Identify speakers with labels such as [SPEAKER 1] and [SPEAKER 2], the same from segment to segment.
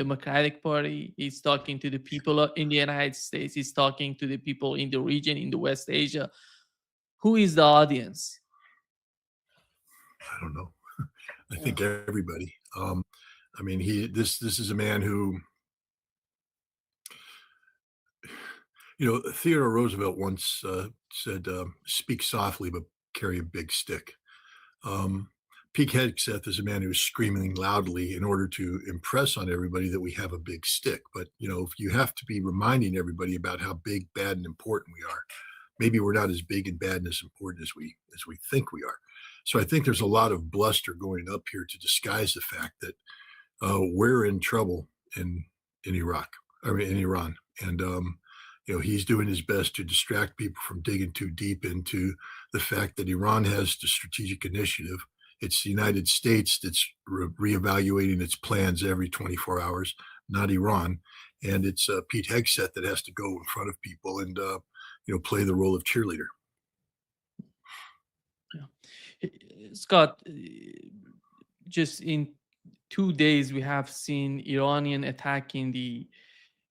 [SPEAKER 1] Democratic Party. He's talking to the people in the United States. He's talking to the people in the region, in the West Asia. Who is the audience?
[SPEAKER 2] I don't know. I
[SPEAKER 1] Yeah.
[SPEAKER 2] think everybody. I mean, this is a man who, Theodore Roosevelt once said, "Speak softly, but carry a big stick." Um, Pete Hegseth is a man who's screaming loudly in order to impress on everybody that we have a big stick. But if you have to be reminding everybody about how big, bad, and important we are, maybe we're not as big and bad and as important as we think we are. So I think there's a lot of bluster going up here to disguise the fact that we're in trouble in Iraq, I mean in Iran, and he's doing his best to distract people from digging too deep into the fact that Iran has the strategic initiative. It's the United States that's reevaluating its plans every 24 hours, not Iran. And it's Pete Hegseth that has to go in front of people and play the role of cheerleader.
[SPEAKER 1] Yeah. Scott, just in 2 days, we have seen Iranian attacking the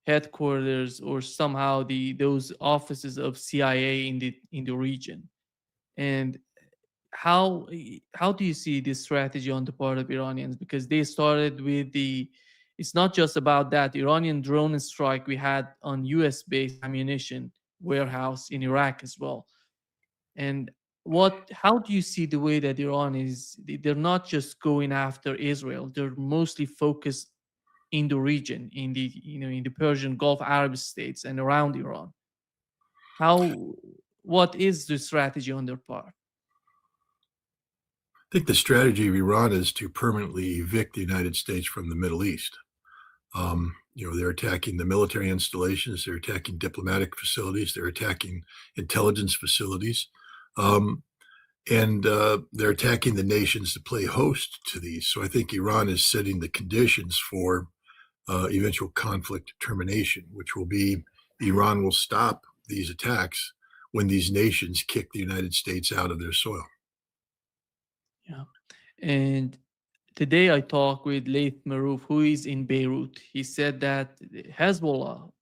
[SPEAKER 1] headquarters or somehow those offices of CIA in the region. And how how do you see this strategy on the part of Iranians? Because they started with it's not just about that Iranian drone strike we had on US based ammunition warehouse in Iraq as well. And how do you see the way that Iran is, they're not just going after Israel, they're mostly focused in the region, in the Persian Gulf Arab states and around Iran. How what is the strategy on their part?
[SPEAKER 2] I think the strategy of Iran is to permanently evict the United States from the Middle East. They're attacking the military installations, they're attacking diplomatic facilities, they're attacking intelligence facilities, and they're attacking the nations that play host to these. So I think Iran is setting the conditions for eventual conflict termination, which will be Iran will stop these attacks when these nations kick the United States out of their soil.
[SPEAKER 1] Yeah. And today I talked with Laith Marouf, who is in Beirut. He said that Hezbollah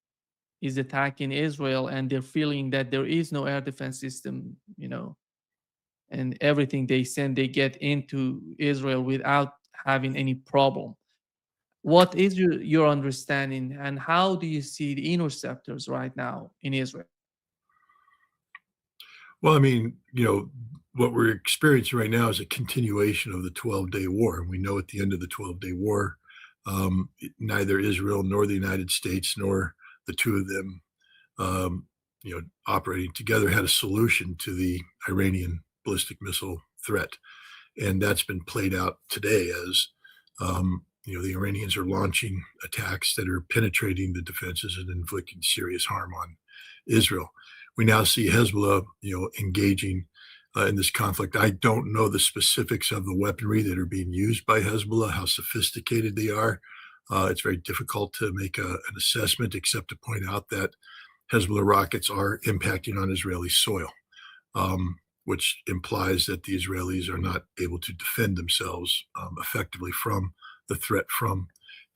[SPEAKER 1] is attacking Israel and they're feeling that there is no air defense system, and everything they send, they get into Israel without having any problem. What is your understanding, and how do you see the interceptors right now in Israel?
[SPEAKER 2] Well, I mean, what we're experiencing right now is a continuation of the 12-day war. And we know at the end of the 12-day war, neither Israel nor the United States nor the two of them, operating together had a solution to the Iranian ballistic missile threat. And that's been played out today as, the Iranians are launching attacks that are penetrating the defenses and inflicting serious harm on Israel. We now see Hezbollah, engaging in this conflict. I don't know the specifics of the weaponry that are being used by Hezbollah, how sophisticated they are. It's very difficult to make an assessment, except to point out that Hezbollah rockets are impacting on Israeli soil, which implies that the Israelis are not able to defend themselves effectively from the threat from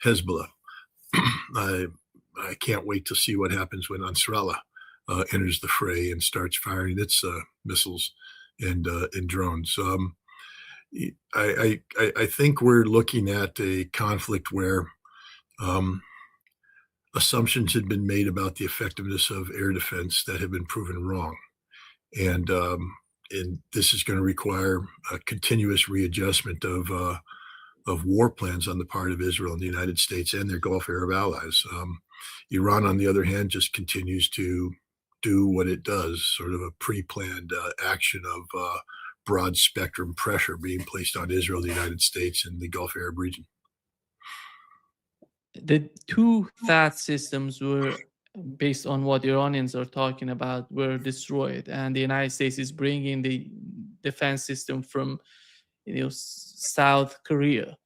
[SPEAKER 2] Hezbollah. I can't wait to see what happens when Ansarallah enters the fray and starts firing its missiles and drones. I think we're looking at a conflict where assumptions had been made about the effectiveness of air defense that have been proven wrong, and this is going to require a continuous readjustment of war plans on the part of Israel and the United States and their Gulf Arab allies. Iran, on the other hand, just continues to do what it does, sort of a pre-planned action of broad spectrum pressure being placed on Israel, the United States, and the Gulf Arab region.
[SPEAKER 1] The two THAAD systems were, based on what Iranians are talking about, were destroyed, and the United States is bringing the defense system from South Korea.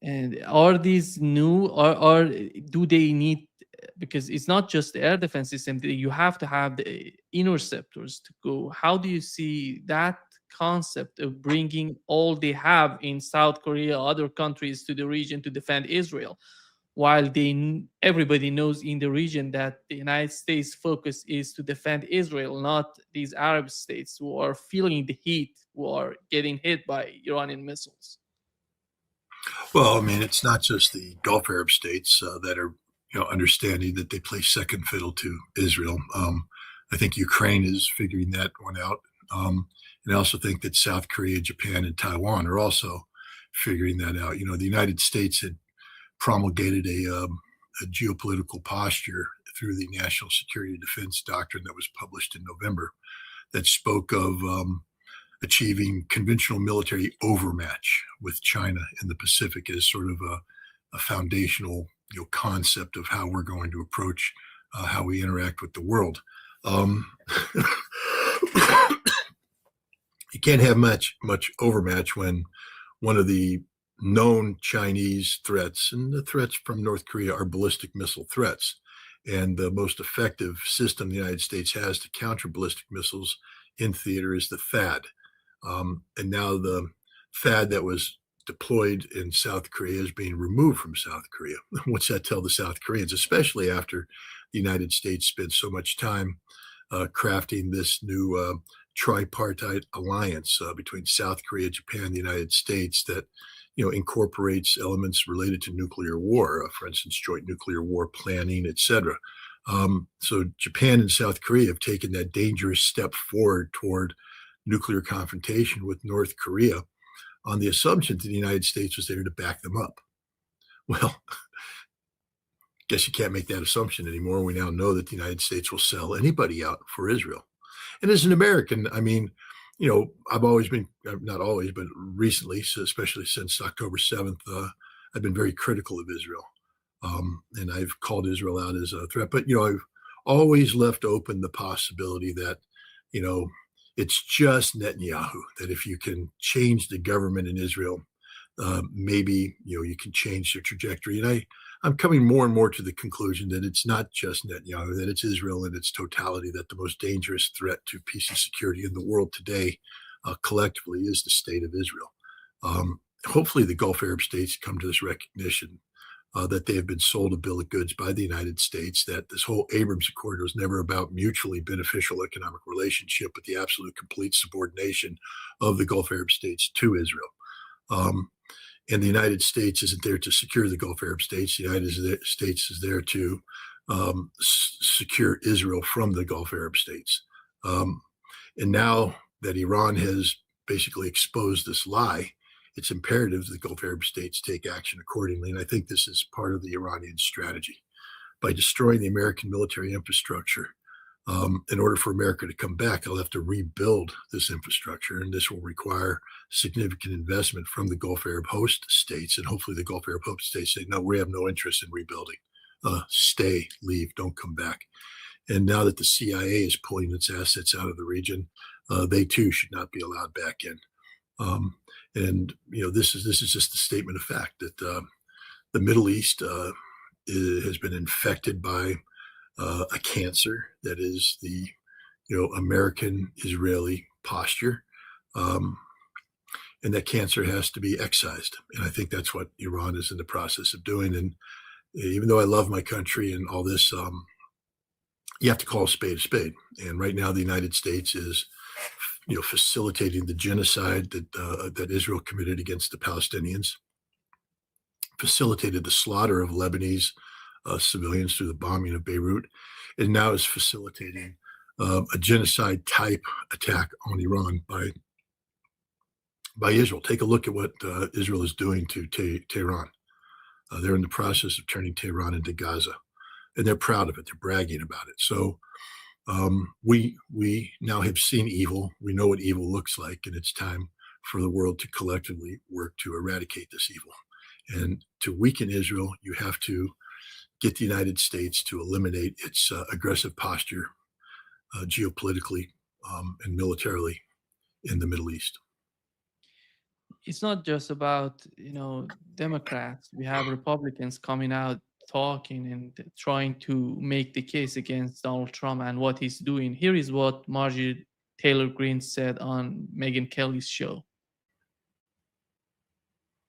[SPEAKER 1] And are these new, or do they need, because it's not just the air defense system, you have to have the interceptors to go. How do you see that concept of bringing all they have in South Korea, other countries to the region to defend Israel? while everybody knows in the region that the United States focus is to defend Israel, not these Arab states who are feeling the heat, who are getting hit by Iranian missiles.
[SPEAKER 2] Well, I mean, it's not just the Gulf Arab states that are, understanding that they play second fiddle to Israel. I think Ukraine is figuring that one out, and I also think that South Korea, Japan, and Taiwan are also figuring that out. The United States had promulgated a geopolitical posture through the National Security Defense Doctrine that was published in November that spoke of achieving conventional military overmatch with China in the Pacific as sort of a foundational concept of how we're going to approach how we interact with the world. Um, you can't have much overmatch when one of the known Chinese threats, and the threats from North Korea are ballistic missile threats. And the most effective system the United States has to counter ballistic missiles in theater is the THAAD. And now the THAAD that was deployed in South Korea is being removed from South Korea. What's that tell the South Koreans, especially after the United States spent so much time crafting this new tripartite alliance between South Korea, Japan, and the United States that incorporates elements related to nuclear war, for instance, joint nuclear war planning, etc. So Japan and South Korea have taken that dangerous step forward toward nuclear confrontation with North Korea on the assumption that the United States was there to back them up. Well, guess you can't make that assumption anymore. We now know that the United States will sell anybody out for Israel. And as an American, I mean, I've always been, not always, but recently, so especially since October 7th, I've been very critical of Israel. And I've called Israel out as a threat. But, I've always left open the possibility that, it's just Netanyahu, that if you can change the government in Israel, maybe, you can change the trajectory. And I'm coming more and more to the conclusion that it's not just Netanyahu, that it's Israel in its totality, that the most dangerous threat to peace and security in the world today, collectively, is the state of Israel. Hopefully, the Gulf Arab states come to this recognition that they have been sold a bill of goods by the United States, that this whole Abrams Accord was never about mutually beneficial economic relationship, but the absolute complete subordination of the Gulf Arab states to Israel. And the United States isn't there to secure the Gulf Arab states. The United States is there to secure Israel from the Gulf Arab states. And now that Iran has basically exposed this lie, it's imperative that the Gulf Arab states take action accordingly. And I think this is part of the Iranian strategy. By destroying the American military infrastructure, in order for America to come back, I'll have to rebuild this infrastructure, and this will require significant investment from the Gulf Arab host states. And hopefully the Gulf Arab host states say, no, we have no interest in rebuilding. Stay, leave, don't come back. And now that the CIA is pulling its assets out of the region, they too should not be allowed back in. And this is just a statement of fact that the Middle East has been infected by a cancer that is the American-Israeli posture, and that cancer has to be excised. And I think that's what Iran is in the process of doing. And even though I love my country and all this, you have to call a spade a spade. And right now, the United States is facilitating the genocide that Israel committed against the Palestinians, facilitated the slaughter of Lebanese civilians through the bombing of Beirut, and now is facilitating a genocide type attack on Iran by Israel. Take a look at what Israel is doing to Tehran. They're in the process of turning Tehran into Gaza, and they're proud of it. They're bragging about it. So we now have seen evil. We know what evil looks like, and it's time for the world to collectively work to eradicate this evil. And to weaken Israel, you have to get the United States to eliminate its aggressive posture geopolitically and militarily in the Middle East.
[SPEAKER 1] It's not just about Democrats. We have Republicans coming out talking and trying to make the case against Donald Trump and what he's doing. Here is what Marjorie Taylor Greene said on Megyn Kelly's show.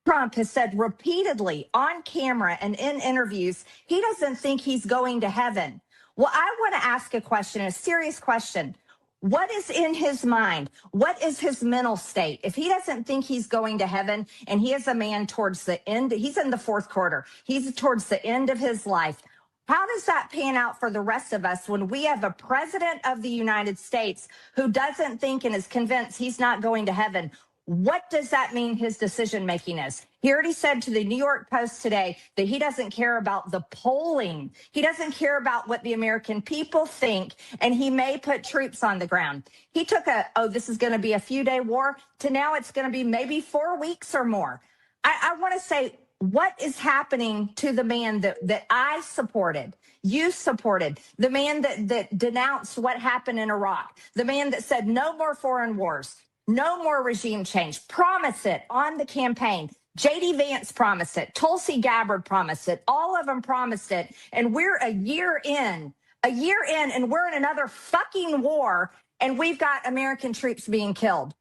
[SPEAKER 3] Trump has said repeatedly on camera and in interviews, he doesn't think he's going to heaven. Well, I want to ask a question, a serious question. What is in his mind? What is his mental state? If he doesn't think he's going to heaven and he is a man towards the end, he's in the fourth quarter, he's towards the end of his life. How does that pan out for the rest of us when we have a president of the United States who doesn't think and is convinced he's not going to heaven? What does that mean his decision making is? He already said to the New York Post today that he doesn't care about the polling. He doesn't care about what the American people think, and he may put troops on the ground. He took this is going to be a few-day war, to now it's going to be maybe 4 weeks or more. I want to say, what is happening to the man that I supported, you supported, the man that denounced what happened in Iraq, the man that said no more foreign wars, no more regime change, promise it on the campaign. J.D. Vance promised it. Tulsi Gabbard promised it. All of them promised it. And we're a year in, and we're in another fucking war, and we've got American troops being killed.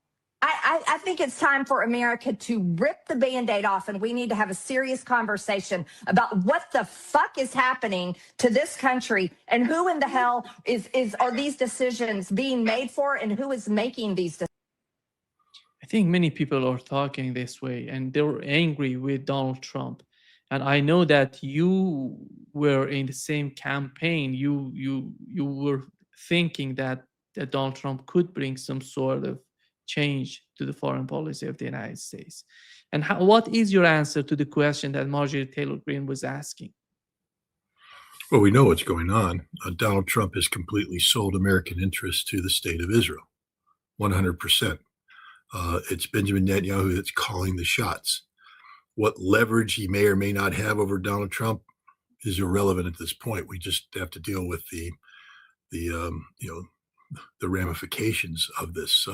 [SPEAKER 3] I think it's time for America to rip the Band-Aid off, and we need to have a serious conversation about what the fuck is happening to this country and who in the hell are these decisions being made for, and who is making these decisions.
[SPEAKER 1] I think many people are talking this way and they're angry with Donald Trump. And I know that you were in the same campaign. You were thinking that Donald Trump could bring some sort of change to the foreign policy of the United States. And what is your answer to the question that Marjorie Taylor Greene was asking?
[SPEAKER 2] Well, we know what's going on. Donald Trump has completely sold American interests to the state of Israel, 100%. It's Benjamin Netanyahu that's calling the shots. What leverage he may or may not have over Donald Trump is irrelevant at this point. We just have to deal with the ramifications of this.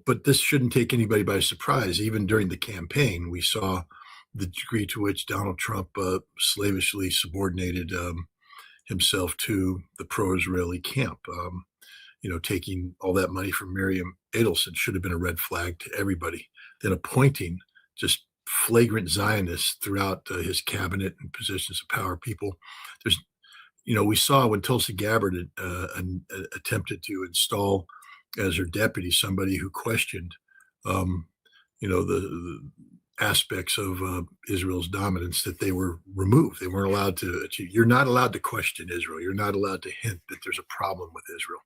[SPEAKER 2] But this shouldn't take anybody by surprise. Even during the campaign, we saw the degree to which Donald Trump slavishly subordinated himself to the pro-Israeli camp. Taking all that money from Miriam Adelson should have been a red flag to everybody. Then appointing just flagrant Zionists throughout his cabinet and positions of power. People, we saw when Tulsi Gabbard attempted to install as her deputy somebody who questioned, the aspects of Israel's dominance, that they were removed. They weren't allowed to achieve. You're not allowed to question Israel. You're not allowed to hint that there's a problem with Israel.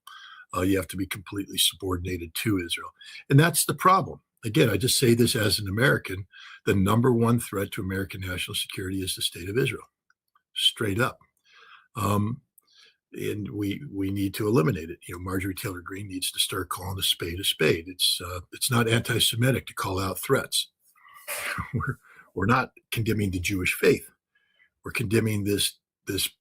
[SPEAKER 2] You have to be completely subordinated to Israel. And that's the problem. Again, I just say this as an American, the number one threat to American national security is the state of Israel, straight up. And we need to eliminate it. Marjorie Taylor Greene needs to start calling a spade a spade. It's not anti-Semitic to call out threats. We're not condemning the Jewish faith. We're condemning this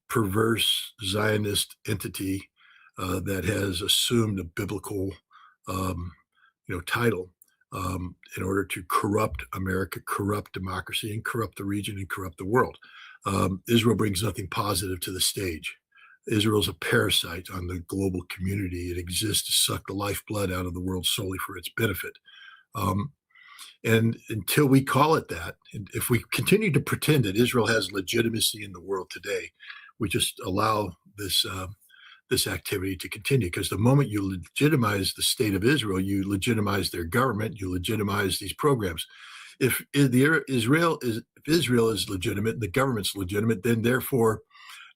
[SPEAKER 2] perverse Zionist entity that has assumed a biblical, title in order to corrupt America, corrupt democracy, and corrupt the region and corrupt the world. Israel brings nothing positive to the stage. Israel's a parasite on the global community. It exists to suck the lifeblood out of the world solely for its benefit. And until we call it that, and if we continue to pretend that Israel has legitimacy in the world today, we just allow this activity to continue. Because the moment you legitimize the state of Israel, you legitimize their government, you legitimize these programs. If Israel is legitimate and the government's legitimate, then therefore,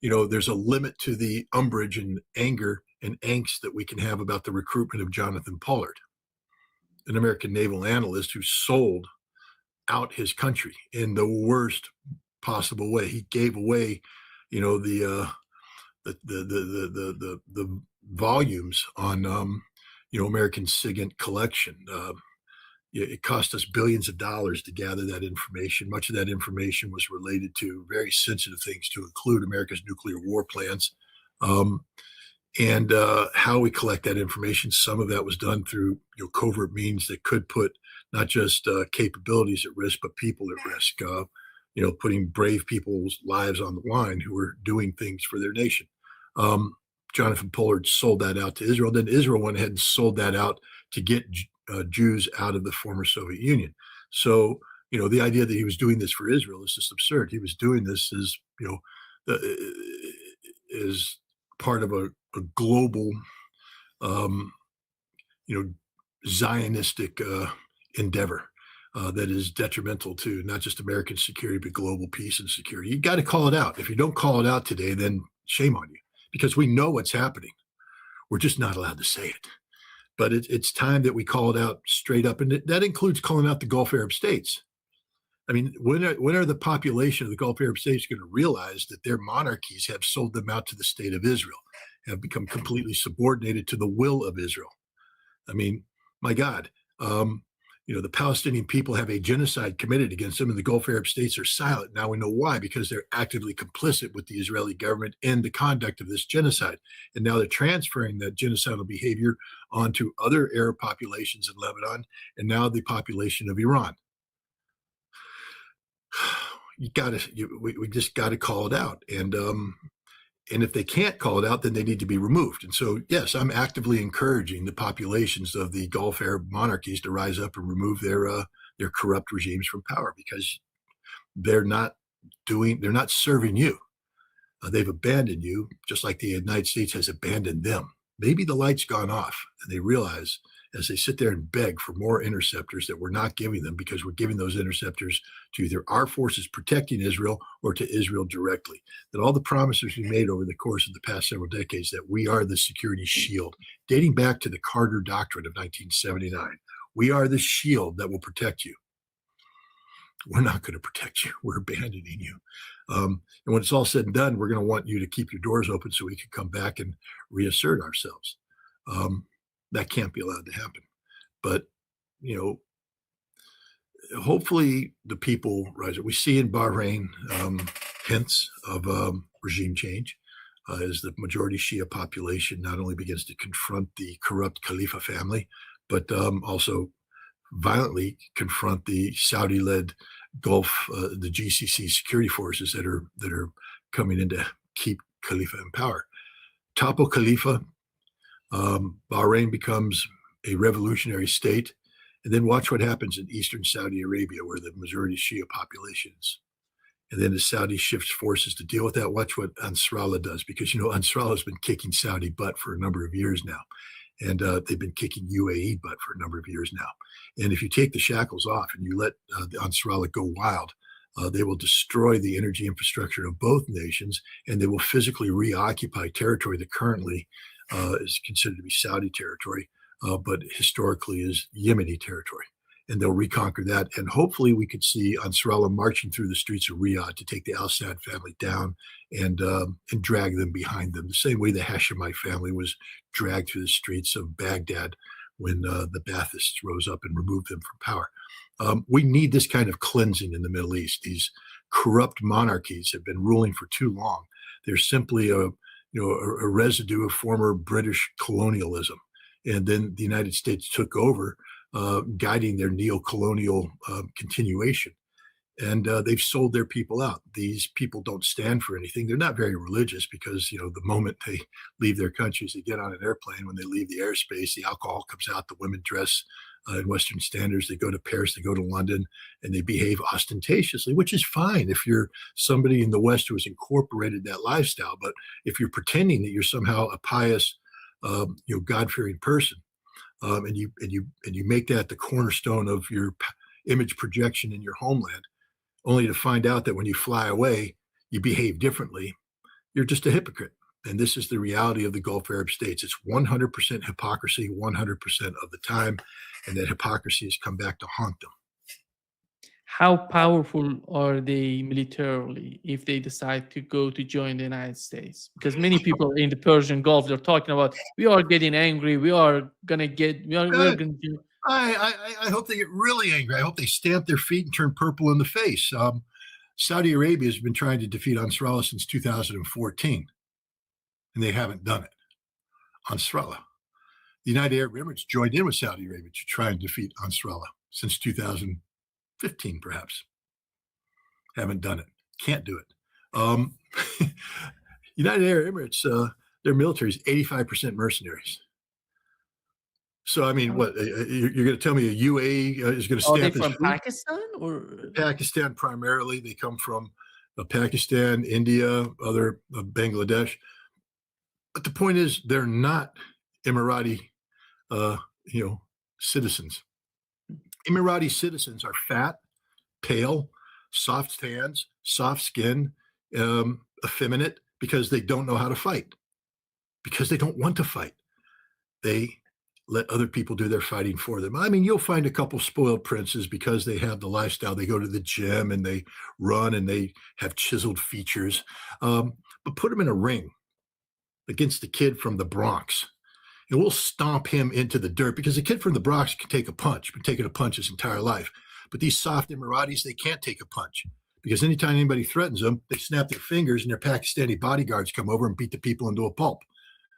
[SPEAKER 2] there's a limit to the umbrage and anger and angst that we can have about the recruitment of Jonathan Pollard, an American naval analyst who sold out his country in the worst possible way. He gave away, the volumes on, American SIGINT collection. It cost us billions of dollars to gather that information. Much of that information was related to very sensitive things, to include America's nuclear war plans. And how we collect that information. Some of that was done through covert means that could put not just capabilities at risk, but people at risk. Putting brave people's lives on the line who were doing things for their nation. Jonathan Pollard sold that out to Israel. Then Israel went ahead and sold that out to get Jews out of the former Soviet Union. So the idea that he was doing this for Israel is just absurd. He was doing this as, as part of a global, um, you know, Zionistic endeavor that is detrimental to not just American security, but global peace and security. You got to call it out. If you don't call it out today, then shame on you, because we know what's happening. We're just not allowed to say it. But it's time that we call it out straight up. And that includes calling out the Gulf Arab states. I mean, when are the population of the Gulf Arab states going to realize that their monarchies have sold them out to the state of Israel, have become completely subordinated to the will of Israel? I mean, my God, the Palestinian people have a genocide committed against them, and the Gulf Arab states are silent. Now we know why, because they're actively complicit with the Israeli government in the conduct of this genocide. And now they're transferring that genocidal behavior onto other Arab populations in Lebanon, and now the population of Iran. We just got to call it out. And if they can't call it out, then they need to be removed. And so, yes, I'm actively encouraging the populations of the Gulf Arab monarchies to rise up and remove their corrupt regimes from power, because they're not serving you. They've abandoned you, just like the United States has abandoned them. Maybe the light's gone off, and they realize, as they sit there and beg for more interceptors, that we're not giving them, because we're giving those interceptors to either our forces protecting Israel or to Israel directly. That all the promises we made over the course of the past several decades, that we are the security shield, dating back to the Carter Doctrine of 1979. We are the shield that will protect you. We're not going to protect you. We're abandoning you. And when it's all said and done, we're going to want you to keep your doors open so we can come back and reassert ourselves. That can't be allowed to happen. But, hopefully the people rise up. We see in Bahrain hints of regime change as the majority Shia population not only begins to confront the corrupt Khalifa family, but also violently confront the Saudi-led Gulf, the GCC security forces that are coming in to keep Khalifa in power. Topple Khalifa, Bahrain becomes a revolutionary state, and then watch what happens in eastern Saudi Arabia, where the majority Shia population is. And then as Saudi shifts forces to deal with that, watch what Ansarallah does, because Ansarallah has been kicking Saudi butt for a number of years now, and they've been kicking UAE butt for a number of years now. And if you take the shackles off and you let the Ansarallah go wild, they will destroy the energy infrastructure of both nations, and they will physically reoccupy territory that currently is considered to be Saudi territory, but historically is Yemeni territory. And they'll reconquer that. And hopefully we could see Ansarallah marching through the streets of Riyadh to take the al-Assad family down and drag them behind them, the same way the Hashemite family was dragged through the streets of Baghdad when the Baathists rose up and removed them from power. We need this kind of cleansing in the Middle East. These corrupt monarchies have been ruling for too long. They're simply a residue of former British colonialism. And then the United States took over, guiding their neo-colonial continuation. And they've sold their people out. These people don't stand for anything. They're not very religious, because, the moment they leave their countries, they get on an airplane. When they leave the airspace, the alcohol comes out, the women dress in Western standards. They go to Paris, they go to London, and they behave ostentatiously, which is fine if you're somebody in the West who has incorporated that lifestyle. But if you're pretending that you're somehow a pious, God-fearing person, and you make that the cornerstone of your image projection in your homeland, only to find out that when you fly away, you behave differently, you're just a hypocrite. And this is the reality of the Gulf Arab states. It's 100% hypocrisy 100% of the time, and that hypocrisy has come back to haunt them.
[SPEAKER 1] How powerful are they militarily if they decide to go to join the United States? Because many people in the Persian Gulf, they're talking about, we are getting angry. We're gonna do.
[SPEAKER 2] I hope they get really angry. I hope they stamp their feet and turn purple in the face. Saudi Arabia has been trying to defeat Ansarallah since 2014, and they haven't done it. Ansarallah. The United Arab Emirates joined in with Saudi Arabia to try and defeat Ansarallah since 2015, perhaps. Haven't done it. Can't do it. United Arab Emirates, their military is 85% mercenaries. So, I mean, what you're going to tell me a UA is going to
[SPEAKER 1] Are they
[SPEAKER 2] stamp his
[SPEAKER 1] from
[SPEAKER 2] food?
[SPEAKER 1] Pakistan or?
[SPEAKER 2] Pakistan primarily. They come from Pakistan, India, other Bangladesh. But the point is, they're not Emirati, uh, you know, citizens. Emirati citizens are fat, pale, soft hands, soft skin, effeminate because they don't know how to fight, because they don't want to fight. They let other people do their fighting for them. I mean, you'll find a couple spoiled princes because they have the lifestyle. They go to the gym and they run and they have chiseled features. But put them in a ring against the kid from the Bronx, and we'll stomp him into the dirt because the kid from the Bronx can take a punch, been taking a punch his entire life. But these soft Emiratis, they can't take a punch because anytime anybody threatens them, they snap their fingers and their Pakistani bodyguards come over and beat the people into a pulp.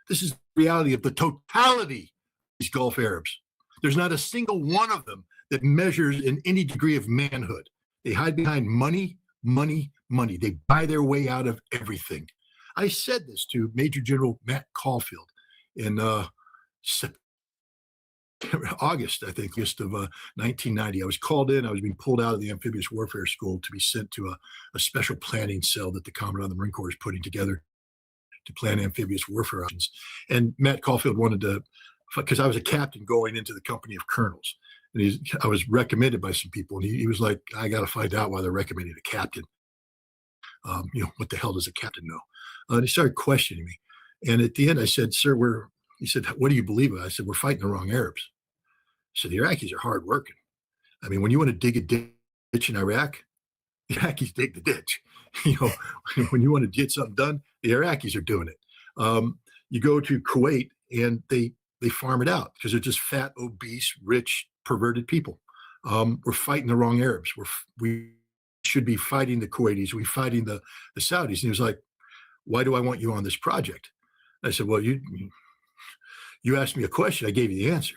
[SPEAKER 2] This is the reality of the totality of these Gulf Arabs. There's not a single one of them that measures in any degree of manhood. They hide behind money, money, money. They buy their way out of everything. I said this to Major General Matt Caulfield in August, I think, August of 1990. I was called in. I was being pulled out of the amphibious warfare school to be sent to a special planning cell that the Commandant of the Marine Corps is putting together to plan amphibious warfare options. And Matt Caulfield wanted to, because I was a captain going into the company of colonels. And I was recommended by some people. And he was like, I got to find out why they're recommending a captain. What the hell does a captain know? And he started questioning me. And at the end, I said, sir, he said, what do you believe in? I said, we're fighting the wrong Arabs. So the Iraqis are hard working. I mean, when you want to dig a ditch in Iraq, the Iraqis dig the ditch. When you want to get something done, the Iraqis are doing it. You go to Kuwait and they farm it out because they're just fat, obese, rich, perverted people. We're fighting the wrong Arabs. We should be fighting the Kuwaitis. We're fighting the Saudis. And he was like, why do I want you on this project? I said, well, you asked me a question. I gave you the answer.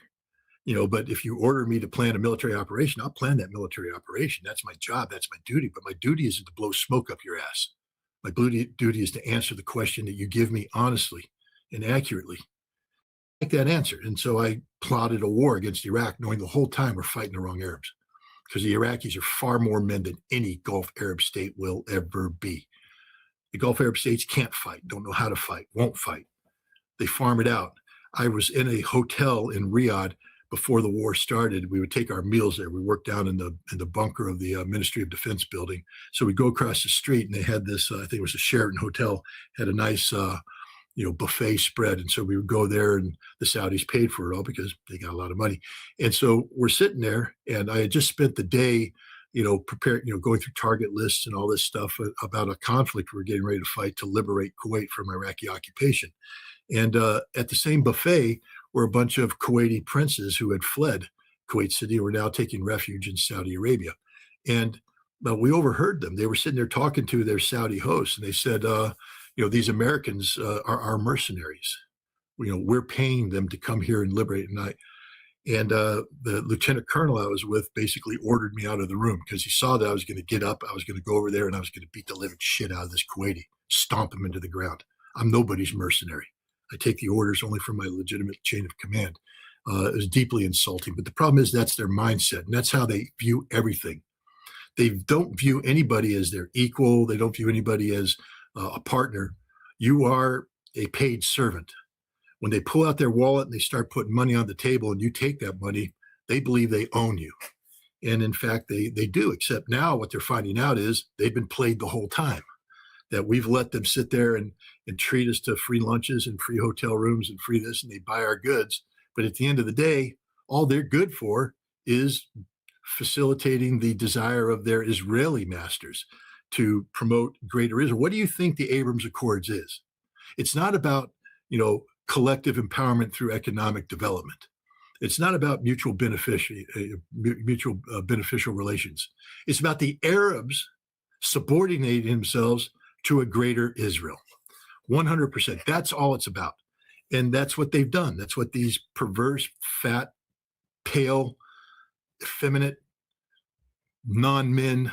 [SPEAKER 2] But if you order me to plan a military operation, I'll plan that military operation. That's my job. That's my duty. But my duty isn't to blow smoke up your ass. My duty is to answer the question that you give me honestly and accurately. Take that answer. And so I plotted a war against Iraq, knowing the whole time we're fighting the wrong Arabs, because the Iraqis are far more men than any Gulf Arab state will ever be. The Gulf Arab states can't fight, don't know how to fight, won't fight. They farm it out. I was in a hotel in Riyadh before the war started. We would take our meals there. We worked down in the bunker of the Ministry of Defense building. So we go across the street, and they had this, I think it was a Sheraton hotel, had a nice, buffet spread. And so we would go there, and the Saudis paid for it all because they got a lot of money. And so we're sitting there, and I had just spent the day, preparing, going through target lists and all this stuff about a conflict we were getting ready to fight to liberate Kuwait from Iraqi occupation. And at the same buffet were a bunch of Kuwaiti princes who had fled Kuwait City, were now taking refuge in Saudi Arabia. And we overheard them. They were sitting there talking to their Saudi hosts, and they said, these Americans are our mercenaries. We're paying them to come here and liberate. And the lieutenant colonel I was with basically ordered me out of the room because he saw that I was going to get up, I was going to go over there, and I was going to beat the living shit out of this Kuwaiti, stomp him into the ground. I'm nobody's mercenary. I take the orders only from my legitimate chain of command. It was deeply insulting. But the problem is that's their mindset, and that's how they view everything. They don't view anybody as their equal. They don't view anybody as a partner. You are a paid servant. When they pull out their wallet and they start putting money on the table and you take that money, they believe they own you. And in fact, they do, except now what they're finding out is they've been played the whole time, that we've let them sit there and treat us to free lunches and free hotel rooms and free this, and they buy our goods. But at the end of the day, all they're good for is facilitating the desire of their Israeli masters to promote greater Israel. What do you think the Abrams Accords is? It's not about, collective empowerment through economic development. It's not about mutual beneficial relations. It's about the Arabs subordinating themselves to a greater Israel. 100%. That's all it's about. And that's what they've done. That's what these perverse, fat, pale, effeminate, non-men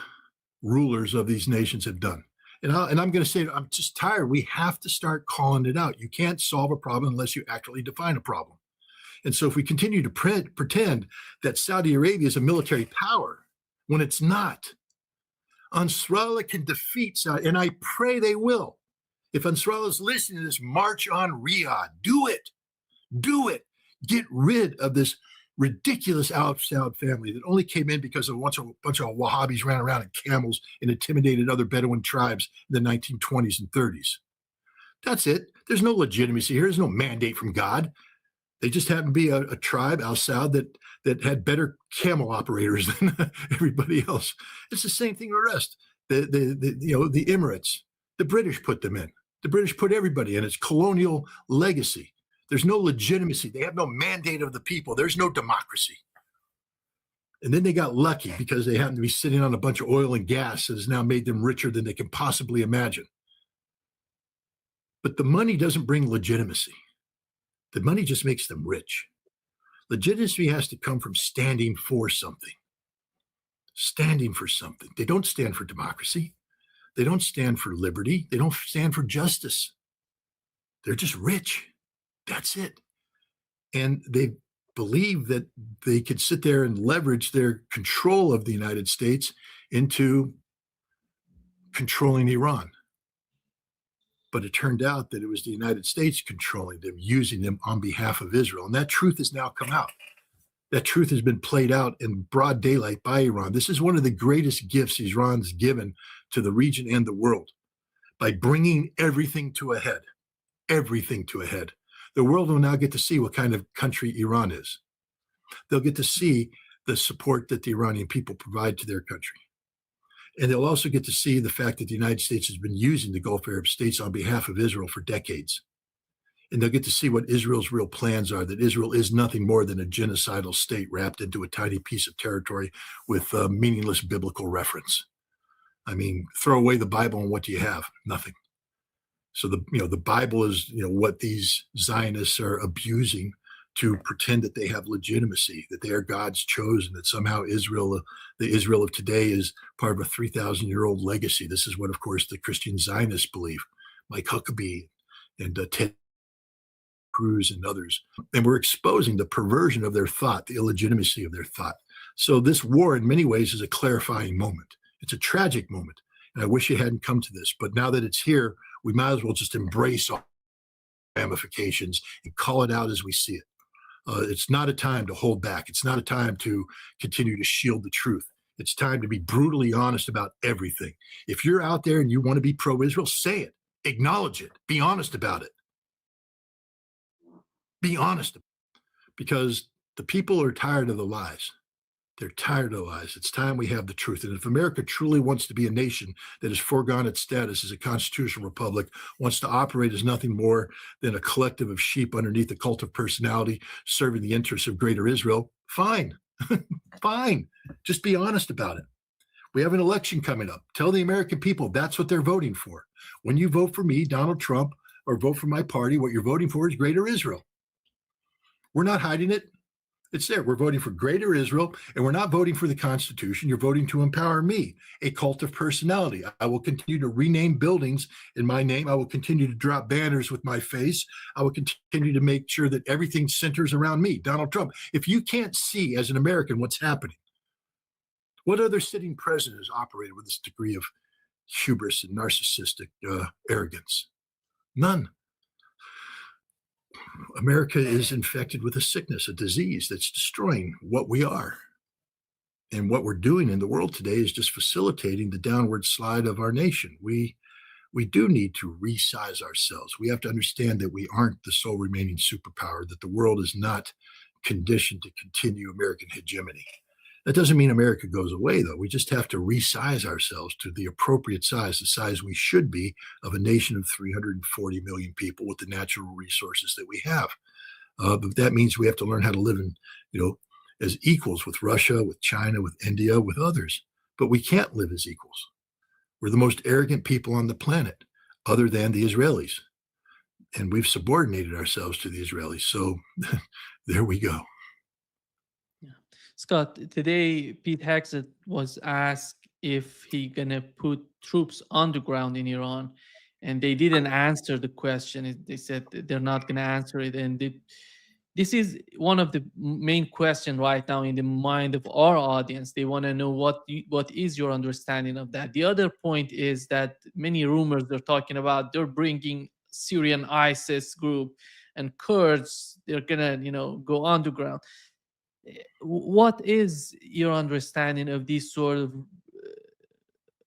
[SPEAKER 2] rulers of these nations have done. And I'm going to say, I'm just tired. We have to start calling it out. You can't solve a problem unless you actually define a problem. And so if we continue to pretend that Saudi Arabia is a military power when it's not, Ansarallah can defeat Saudi, and I pray they will. If Ansarallah is listening to this, march on Riyadh. Do it. Do it. Get rid of this ridiculous Al Saud family that only came in because a bunch of Wahhabis ran around in camels and intimidated other Bedouin tribes in the 1920s and 30s. That's it. There's no legitimacy here. There's no mandate from God. They just happen to be a tribe, Al Saud, that had better camel operators than everybody else. It's the same thing with the rest. The Emirates, the British put them in. The British put everybody in. It's colonial legacy. There's no legitimacy. They have no mandate of the people. There's no democracy. And then they got lucky because they happen to be sitting on a bunch of oil and gas that has now made them richer than they can possibly imagine. But the money doesn't bring legitimacy. The money just makes them rich. Legitimacy has to come from standing for something. Standing for something. They don't stand for democracy. They don't stand for liberty. They don't stand for justice. They're just rich. That's it. And they believe that they could sit there and leverage their control of the United States into controlling Iran. But it turned out that it was the United States controlling them, using them on behalf of Israel. And that truth has now come out. That truth has been played out in broad daylight by Iran. This is one of the greatest gifts Iran's given to the region and the world by bringing everything to a head. Everything to a head. The world will now get to see what kind of country Iran is. They'll get to see the support that the Iranian people provide to their country. And they'll also get to see the fact that the United States has been using the Gulf Arab states on behalf of Israel for decades. And they'll get to see what Israel's real plans are, that Israel is nothing more than a genocidal state wrapped into a tiny piece of territory with meaningless biblical reference. I mean, throw away the Bible and what do you have? Nothing. So the Bible is what these Zionists are abusing to pretend that they have legitimacy, that they are God's chosen, that somehow Israel, the Israel of today, is part of a 3,000-year-old legacy. This is what, of course, the Christian Zionists believe. Mike Huckabee and Ted Cruz and others. And we're exposing the perversion of their thought, the illegitimacy of their thought. So this war, in many ways, is a clarifying moment. It's a tragic moment. And I wish it hadn't come to this. But now that it's here, we might as well just embrace all ramifications and call it out as we see it. It's not a time to hold back. It's not a time to continue to shield the truth. It's time to be brutally honest about everything. If you're out there and you want to be pro-Israel, say it. Acknowledge it. Be honest about it. Be honest. Because the people are tired of the lies. They're tired of the lies. It's time we have the truth. And if America truly wants to be a nation that has foregone its status as a constitutional republic, wants to operate as nothing more than a collective of sheep underneath a cult of personality serving the interests of greater Israel, fine. Fine. Just be honest about it. We have an election coming up. Tell the American people that's what they're voting for. When you vote for me, Donald Trump, or vote for my party, what you're voting for is greater Israel. We're not hiding it. It's there. We're voting for greater Israel, and we're not voting for the Constitution. You're voting to empower me, a cult of personality. I will continue to rename buildings in my name. I will continue to drop banners with my face. I will continue to make sure that everything centers around me, Donald Trump. If you can't see as an American what's happening, what other sitting president has operated with this degree of hubris and narcissistic arrogance? None. America is infected with a sickness, a disease that's destroying what we are. And what we're doing in the world today is just facilitating the downward slide of our nation. We do need to resize ourselves. We have to understand that we aren't the sole remaining superpower, that the world is not conditioned to continue American hegemony. That doesn't mean America goes away, though. We just have to resize ourselves to the appropriate size, the size we should be of a nation of 340 million people with the natural resources that we have. But that means we have to learn how to live in, as equals with Russia, with China, with India, with others. But we can't live as equals. We're the most arrogant people on the planet, other than the Israelis. And we've subordinated ourselves to the Israelis. So there we go.
[SPEAKER 1] Scott, today Pete Hegseth was asked if he gonna put troops on the ground in Iran, and they didn't answer the question. They said they're not gonna answer it, and this is one of the main questions right now in the mind of our audience. They want to know what is your understanding of that. The other point is that many rumors they're talking about, they're bringing Syrian ISIS group and Kurds. They're gonna go underground. What is your understanding of these sort of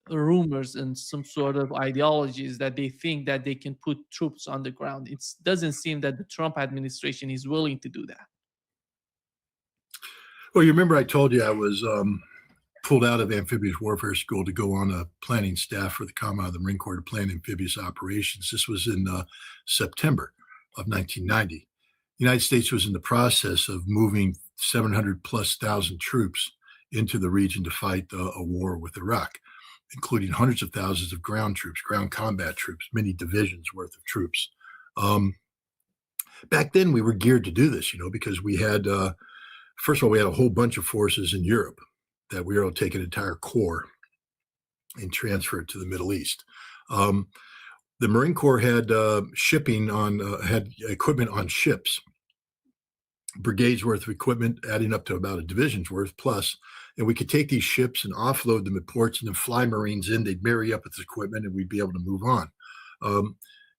[SPEAKER 1] rumors and some sort of ideologies that they think that they can put troops on the ground? It doesn't seem that the Trump administration is willing to do that.
[SPEAKER 2] Well, you remember I told you I was pulled out of amphibious warfare school to go on a planning staff for the Commandant of the Marine Corps to plan amphibious operations. This was in September of 1990. The United States was in the process of moving 700,000+ troops into the region to fight a war with Iraq, including hundreds of thousands of ground troops, ground combat troops, many divisions worth of troops. Back then, we were geared to do this, because we had, first of all, we had a whole bunch of forces in Europe that we were able to take an entire corps and transfer it to the Middle East. The Marine Corps had had equipment on ships, brigades worth of equipment, adding up to about a division's worth plus. And we could take these ships and offload them at ports and then fly Marines in. They'd marry up with this equipment and we'd be able to move on.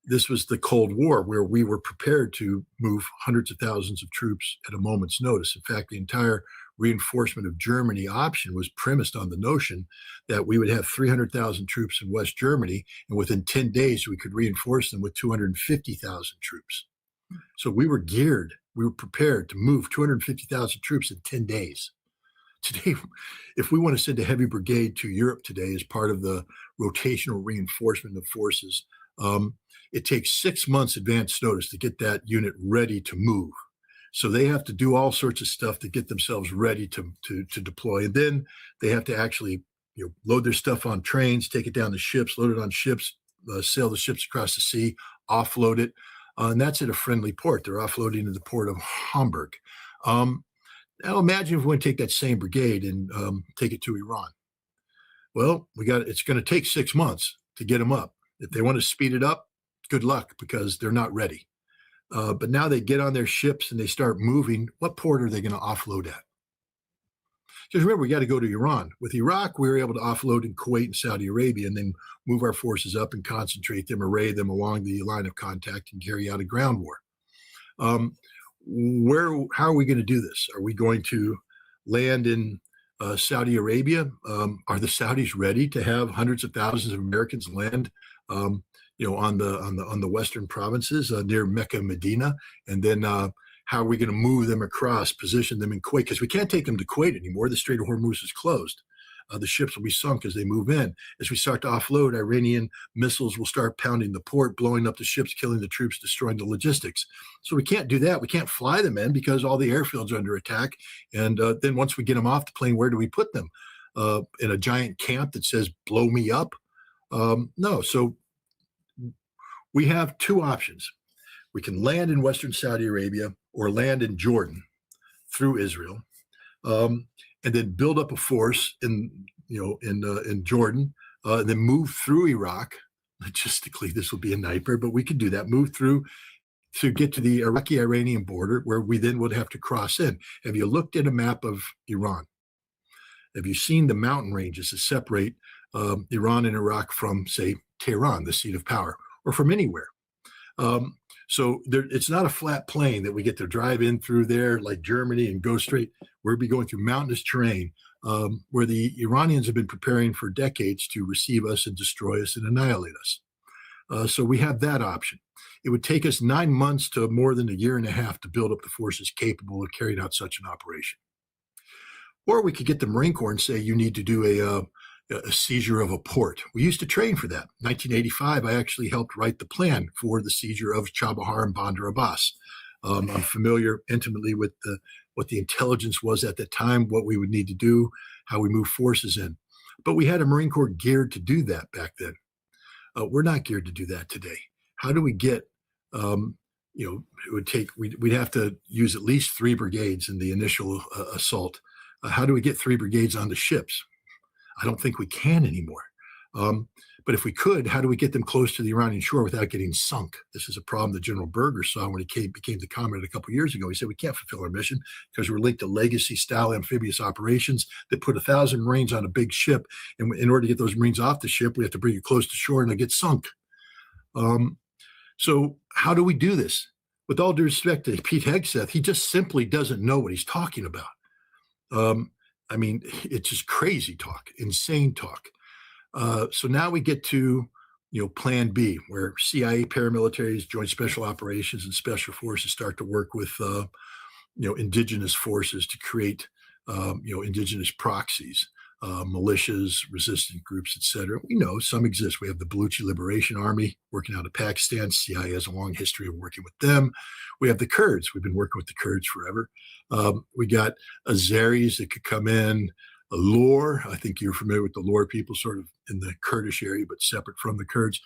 [SPEAKER 2] This was the Cold War, where we were prepared to move hundreds of thousands of troops at a moment's notice. In fact, the entire reinforcement of Germany option was premised on the notion that we would have 300,000 troops in West Germany, and within 10 days, we could reinforce them with 250,000 troops. So we were geared, we were prepared to move 250,000 troops in 10 days. Today, if we want to send a heavy brigade to Europe today as part of the rotational reinforcement of forces, it takes 6 months advance notice to get that unit ready to move. So they have to do all sorts of stuff to get themselves ready to deploy. And then they have to actually load their stuff on trains, take it down to ships, load it on ships, sail the ships across the sea, offload it. And that's at a friendly port. They're offloading to the port of Hamburg. Now imagine if we want to take that same brigade and take it to Iran. Well, it's going to take 6 months to get them up. If they want to speed it up, good luck, because they're not ready. But now they get on their ships and they start moving. What port are they going to offload at? Because remember, we got to go to Iran. With Iraq, we were able to offload in Kuwait and Saudi Arabia and then move our forces up and concentrate them, array them along the line of contact and carry out a ground war. How are we going to do this? Are we going to land in Saudi Arabia? Are the Saudis ready to have hundreds of thousands of Americans land on the western provinces near Mecca, Medina? And then how are we going to move them across, position them in Kuwait? Because we can't take them to Kuwait anymore. The Strait of Hormuz is closed. The ships will be sunk as they move in. As we start to offload, Iranian missiles will start pounding the port, blowing up the ships, killing the troops, destroying the logistics. So we can't do that. We can't fly them in because all the airfields are under attack. And then once we get them off the plane, where do we put them? In a giant camp that says, blow me up? No. So we have two options. We can land in Western Saudi Arabia or land in Jordan through Israel. And then build up a force in Jordan, and then move through Iraq. Logistically, this will be a nightmare, but we could do that. Move through to get to the Iraqi-Iranian border, where we then would have to cross in. Have you looked at a map of Iran? Have you seen the mountain ranges that separate Iran and Iraq from, say, Tehran, the seat of power, or from anywhere? So it's not a flat plain that we get to drive in through there like Germany and go straight. We'll be going through mountainous terrain where the Iranians have been preparing for decades to receive us and destroy us and annihilate us. So we have that option. It would take us 9 months to more than a year and a half to build up the forces capable of carrying out such an operation. Or we could get the Marine Corps and say, you need to do a seizure of a port. We used to train for that. In 1985, I actually helped write the plan for the seizure of Chabahar and Bandar Abbas. I'm familiar intimately with what the intelligence was at that time, what we would need to do, how we move forces in. But we had a Marine Corps geared to do that back then. We're not geared to do that today. How do we get, it would take, we'd have to use at least 3 brigades in the initial assault. How do we get 3 brigades onto ships? I don't think we can anymore. But if we could, how do we get them close to the Iranian shore without getting sunk? This is a problem that General Berger saw when he became the commandant a couple of years ago. He said, we can't fulfill our mission because we're linked to legacy-style amphibious operations that put 1,000 Marines on a big ship. And in order to get those Marines off the ship, we have to bring it close to shore and they get sunk. So how do we do this? With all due respect to Pete Hegseth, he just simply doesn't know what he's talking about. I mean, it's just crazy talk, insane talk. So now we get to, Plan B, where CIA paramilitaries, Joint Special Operations, and Special Forces start to work with, indigenous forces to create, indigenous proxies, militias, resistance groups, etc. We know some exist. We have the Baluchi Liberation Army working out of Pakistan. CIA has a long history of working with them. We have the Kurds. We've been working with the Kurds forever. We got Azeris that could come in. Lor, I think you're familiar with the Lor people, sort of in the Kurdish area, but separate from the Kurds.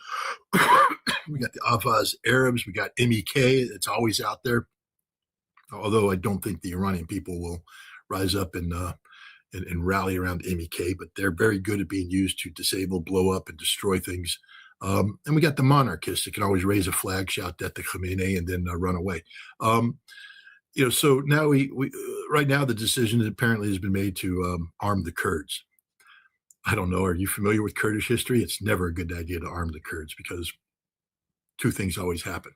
[SPEAKER 2] We got the Avaz Arabs. We got MEK that's always out there. Although I don't think the Iranian people will rise up and rally around MEK, but they're very good at being used to disable, blow up, and destroy things. And we got the monarchists that can always raise a flag, shout death to Khamenei, and then run away. So now we right now the decision apparently has been made to arm the Kurds. I don't know. Are you familiar with Kurdish history? It's never a good idea to arm the Kurds because two things always happen.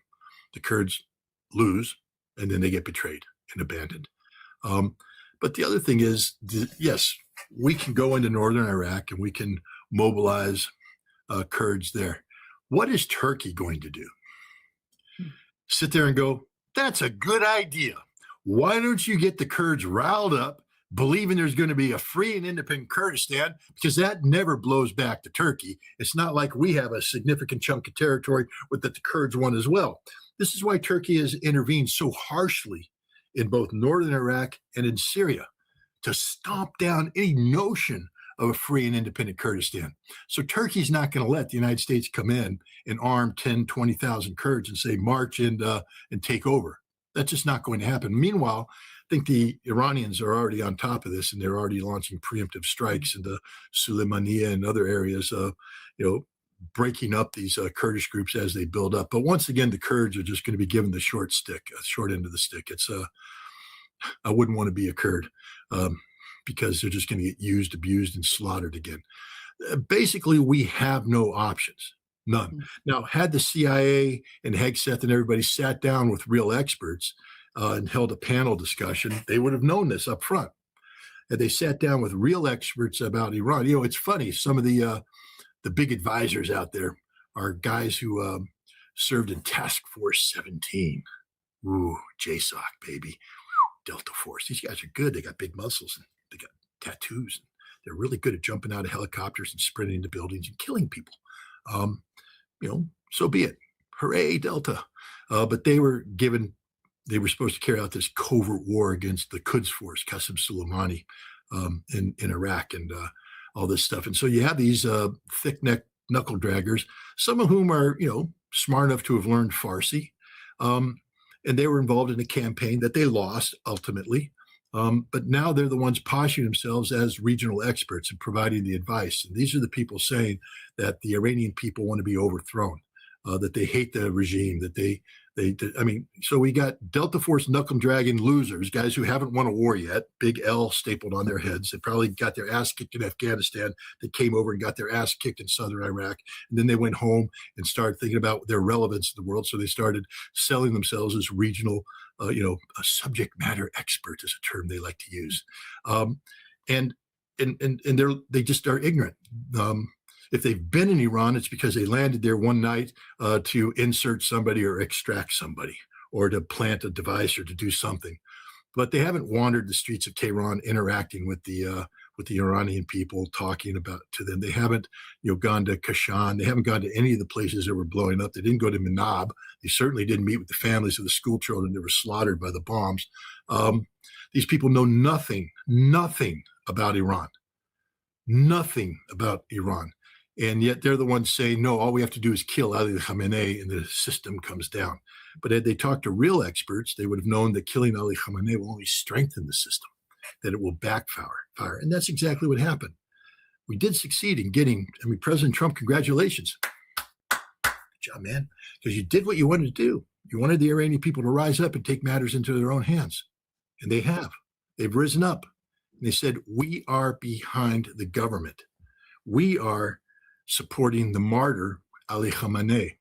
[SPEAKER 2] The Kurds lose, and then they get betrayed and abandoned. But the other thing is, yes, we can go into northern Iraq and we can mobilize Kurds there. What is Turkey going to do? Sit there and go, that's a good idea. Why don't you get the Kurds riled up, believing there's going to be a free and independent Kurdistan, because that never blows back to Turkey. It's not like we have a significant chunk of territory that the Kurds want as well. This is why Turkey has intervened so harshly in both northern Iraq and in Syria to stomp down any notion of a free and independent Kurdistan. So Turkey's not going to let the United States come in and arm 10, 20,000 Kurds and say, march and take over. That's just not going to happen. Meanwhile, I think the Iranians are already on top of this, and they're already launching preemptive strikes into Suleimania and other areas, breaking up these Kurdish groups as they build up. But once again, the Kurds are just going to be given the short end of the stick. It's I wouldn't want to be a Kurd because they're just going to get used, abused, and slaughtered again. Basically, we have no options. None. Now, had the CIA and Hegseth and everybody sat down with real experts and held a panel discussion, they would have known this up front. And they sat down with real experts about Iran. It's funny. Some of the big advisors out there are guys who served in Task Force 17. Ooh, JSOC, baby. Delta Force. These guys are good. They got big muscles and they got tattoos. They're really good at jumping out of helicopters and sprinting into buildings and killing people. So be it. Hooray, Delta. But they were supposed to carry out this covert war against the Quds Force, Qasem Soleimani, in Iraq and all this stuff. And so you have these thick-necked knuckle draggers, some of whom are, smart enough to have learned Farsi. And they were involved in a campaign that they lost ultimately. But now they're the ones posturing themselves as regional experts and providing the advice. And these are the people saying that the Iranian people want to be overthrown, that they hate the regime, so we got Delta Force knuckle dragging losers, guys who haven't won a war yet, big L stapled on their heads. They probably got their ass kicked in Afghanistan. They came over and got their ass kicked in southern Iraq. And then they went home and started thinking about their relevance to the world. So they started selling themselves as regional, a subject matter expert is a term they like to use. And they just are ignorant. If they've been in Iran, it's because they landed there one night to insert somebody or extract somebody or to plant a device or to do something. But they haven't wandered the streets of Tehran interacting with the Iranian people, talking to them. They haven't gone to Kashan. They haven't gone to any of the places that were blowing up. They didn't go to Manab. They certainly didn't meet with the families of the school children that were slaughtered by the bombs. These people know nothing about Iran. Nothing about Iran. And yet they're the ones saying, no, all we have to do is kill Ali Khamenei and the system comes down. But had they talked to real experts, they would have known that killing Ali Khamenei will only strengthen the system, that it will backfire. And that's exactly what happened. we did succeed in getting, I mean, President Trump, congratulations. Good job, man. Because you did what you wanted to do. You wanted the Iranian people to rise up and take matters into their own hands. And they have. They've risen up. And they said, we are behind the government. We are supporting the martyr, Ali Khamenei.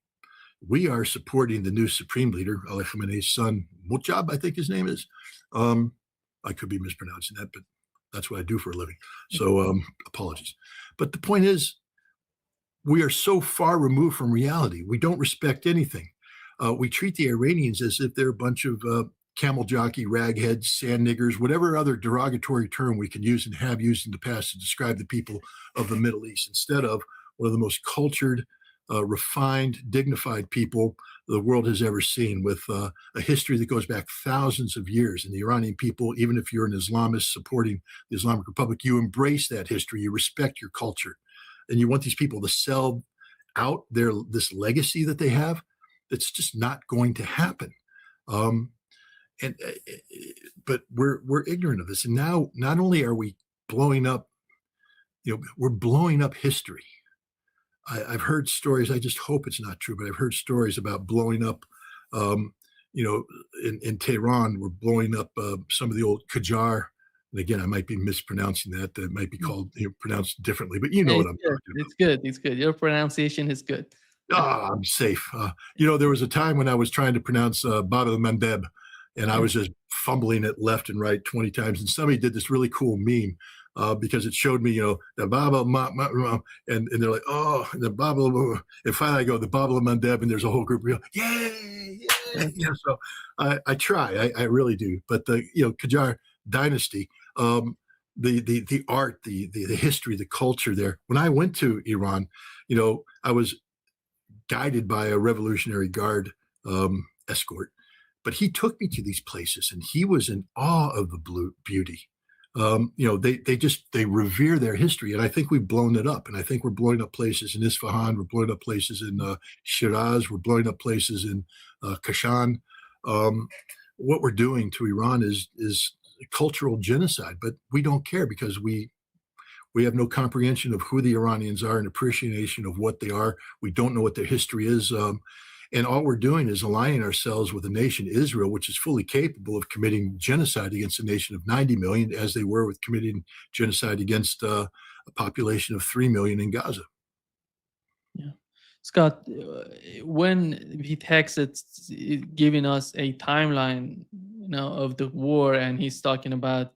[SPEAKER 2] We are supporting the new supreme leader, Ali Khamenei's son, Mujab, I think his name is. I could be mispronouncing that, but that's what I do for a living. So apologies. But the point is, we are so far removed from reality. We don't respect anything. We treat the Iranians as if they're a bunch of camel jockey, ragheads, sand niggers, whatever other derogatory term we can use and have used in the past to describe the people of the Middle East, instead of one of the most cultured, refined, dignified people the world has ever seen, with a history that goes back thousands of years. And the Iranian people, even if you're an Islamist supporting the Islamic Republic, you embrace that history, you respect your culture, and you want these people to sell out this legacy that they have. That's just not going to happen. But we're ignorant of this. And now, not only are we blowing up, we're blowing up history. I've heard stories. I just hope it's not true, but I've heard stories about blowing up, in Tehran, we're blowing up some of the old Qajar. And again, I might be mispronouncing that. That might be called, pronounced differently, but you know what I'm talking about.
[SPEAKER 1] It's good. It's good. Your pronunciation is good.
[SPEAKER 2] I'm safe. There was a time when I was trying to pronounce Bab el-Mandeb, and I was just fumbling it left and right 20 times. And somebody did this really cool meme because it showed me, the Bab and they're like, oh, the Bab and finally I go, the Bab el-Mandeb, and there's a whole group of yay. So I try, I really do. But the Qajar dynasty, the art, the history, the culture there. When I went to Iran, I was guided by a Revolutionary Guard escort, but he took me to these places, and he was in awe of the beauty. They revere their history, and I think we've blown it up. And I think we're blowing up places in Isfahan, we're blowing up places in Shiraz, we're blowing up places in Kashan. What we're doing to Iran is cultural genocide, but we don't care because we have no comprehension of who the Iranians are and appreciation of what they are. We don't know what their history is. And all we're doing is aligning ourselves with the nation Israel, which is fully capable of committing genocide against a nation of 90 million, as they were with committing genocide against a population of 3 million in Gaza.
[SPEAKER 1] Yeah. Scott, when Pete Hexet's giving us a timeline, of the war, and he's talking about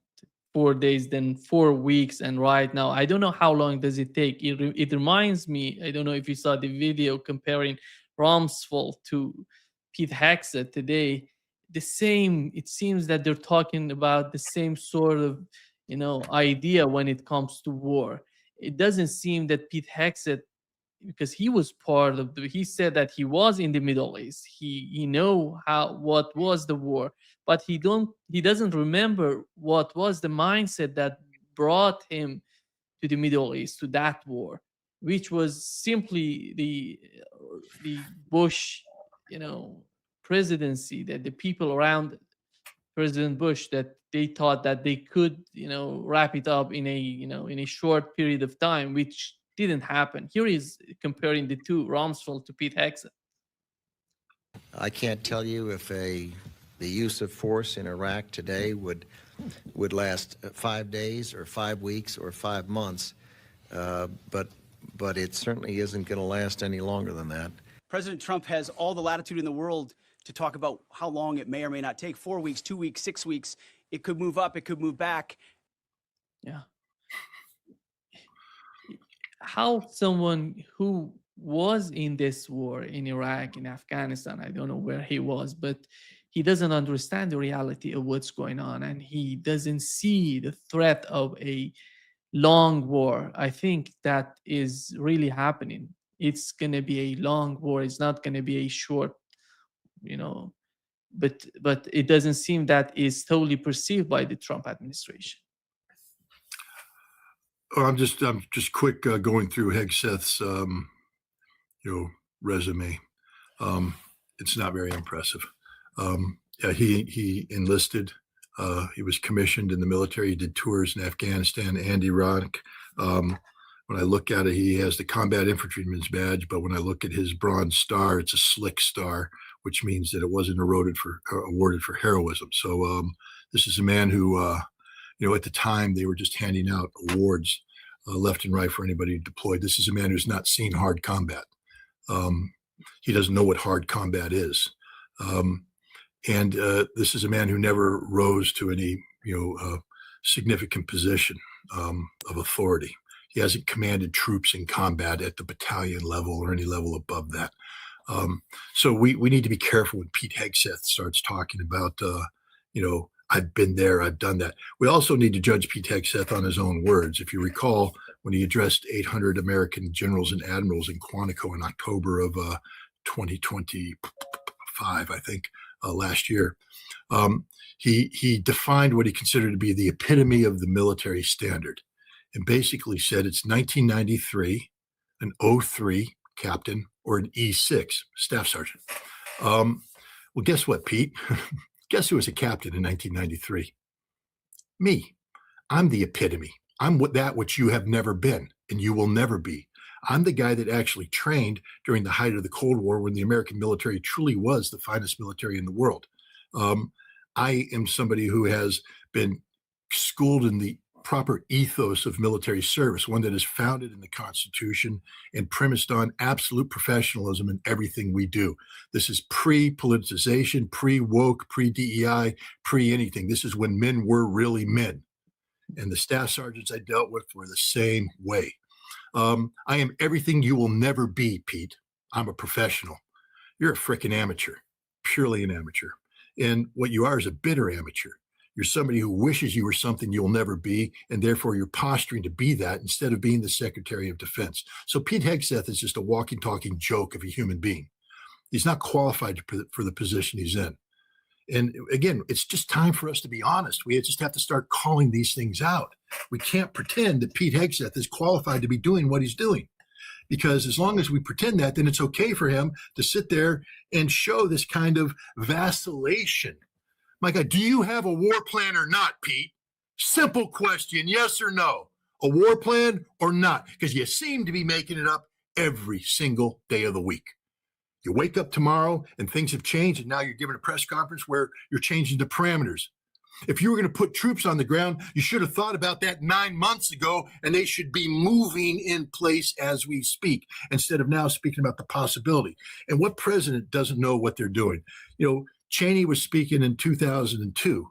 [SPEAKER 1] 4 days, then 4 weeks, and right now, I don't know how long does it take. It reminds me, I don't know if you saw the video comparing Rumsfeld to Pete Hexet today. The same, it seems that they're talking about the same sort of, idea when it comes to war. It doesn't seem that Pete Hexet, because he was part of he said that he was in the Middle East. He know what was the war, but he doesn't remember what was the mindset that brought him to the Middle East, to that war, which was simply the Bush, presidency, that the people around President Bush, that they thought that they could, wrap it up in a short period of time, which didn't happen. Here is comparing the two, Rumsfeld to Pete Hexet.
[SPEAKER 4] I can't tell you if the use of force in Iraq today would last 5 days or 5 weeks or 5 months, but it certainly isn't going to last any longer than that.
[SPEAKER 5] President Trump has all the latitude in the world to talk about how long it may or may not take. 4 weeks, 2 weeks, 6 weeks. It could move up, it could move back.
[SPEAKER 1] Yeah. How someone who was in this war in Iraq, in Afghanistan, I don't know where he was, but he doesn't understand the reality of what's going on, and he doesn't see the threat of a long war. I think that is really happening. It's going to be a long war. It's not going to be a short, but it doesn't seem that is totally perceived by the Trump administration.
[SPEAKER 2] I'm just quick going through Hegseth's resume. It's not very impressive. He enlisted. He was commissioned in the military. He did tours in Afghanistan and Iraq. When I look at it, he has the combat infantryman's badge, but when I look at his bronze star, it's a slick star, which means that it wasn't awarded for heroism. So this is a man who, at the time they were just handing out awards left and right for anybody deployed. This is a man who's not seen hard combat. He doesn't know what hard combat is. And this is a man who never rose to any, significant position of authority. He hasn't commanded troops in combat at the battalion level or any level above that. So we need to be careful when Pete Hegseth starts talking about, I've been there, I've done that. We also need to judge Pete Hegseth on his own words. If you recall, when he addressed 800 American generals and admirals in Quantico in October of 2025, I think, last year, he defined what he considered to be the epitome of the military standard, and basically said it's 1993, an 03 captain, or an E6 staff sergeant. Well, guess what, Pete? Guess who was a captain in 1993? Me. I'm the epitome. I'm that which you have never been and you will never be. I'm the guy that actually trained during the height of the Cold War when the American military truly was the finest military in the world. I am somebody who has been schooled in the proper ethos of military service, one that is founded in the Constitution and premised on absolute professionalism in everything we do. This is pre-politicization, pre-woke, pre-DEI, pre-anything. This is when men were really men. And the staff sergeants I dealt with were the same way. I am everything you will never be, Pete. I'm a professional. You're a frickin' amateur, purely an amateur. And what you are is a bitter amateur. You're somebody who wishes you were something you'll never be, and therefore you're posturing to be that instead of being the Secretary of Defense. So Pete Hegseth is just a walking, talking joke of a human being. He's not qualified for the position he's in. And again, it's just time for us to be honest. We just have to start calling these things out. We can't pretend that Pete Hegseth is qualified to be doing what he's doing. Because as long as we pretend that, then it's okay for him to sit there and show this kind of vacillation. My God, do you have a war plan or not, Pete? Simple question, yes or no? A war plan or not? Because you seem to be making it up every single day of the week. You wake up tomorrow and things have changed, and now you're giving a press conference where you're changing the parameters. If you were going to put troops on the ground, you should have thought about that 9 months ago, and they should be moving in place as we speak, instead of now speaking about the possibility. And what president doesn't know what they're doing? Cheney was speaking in 2002,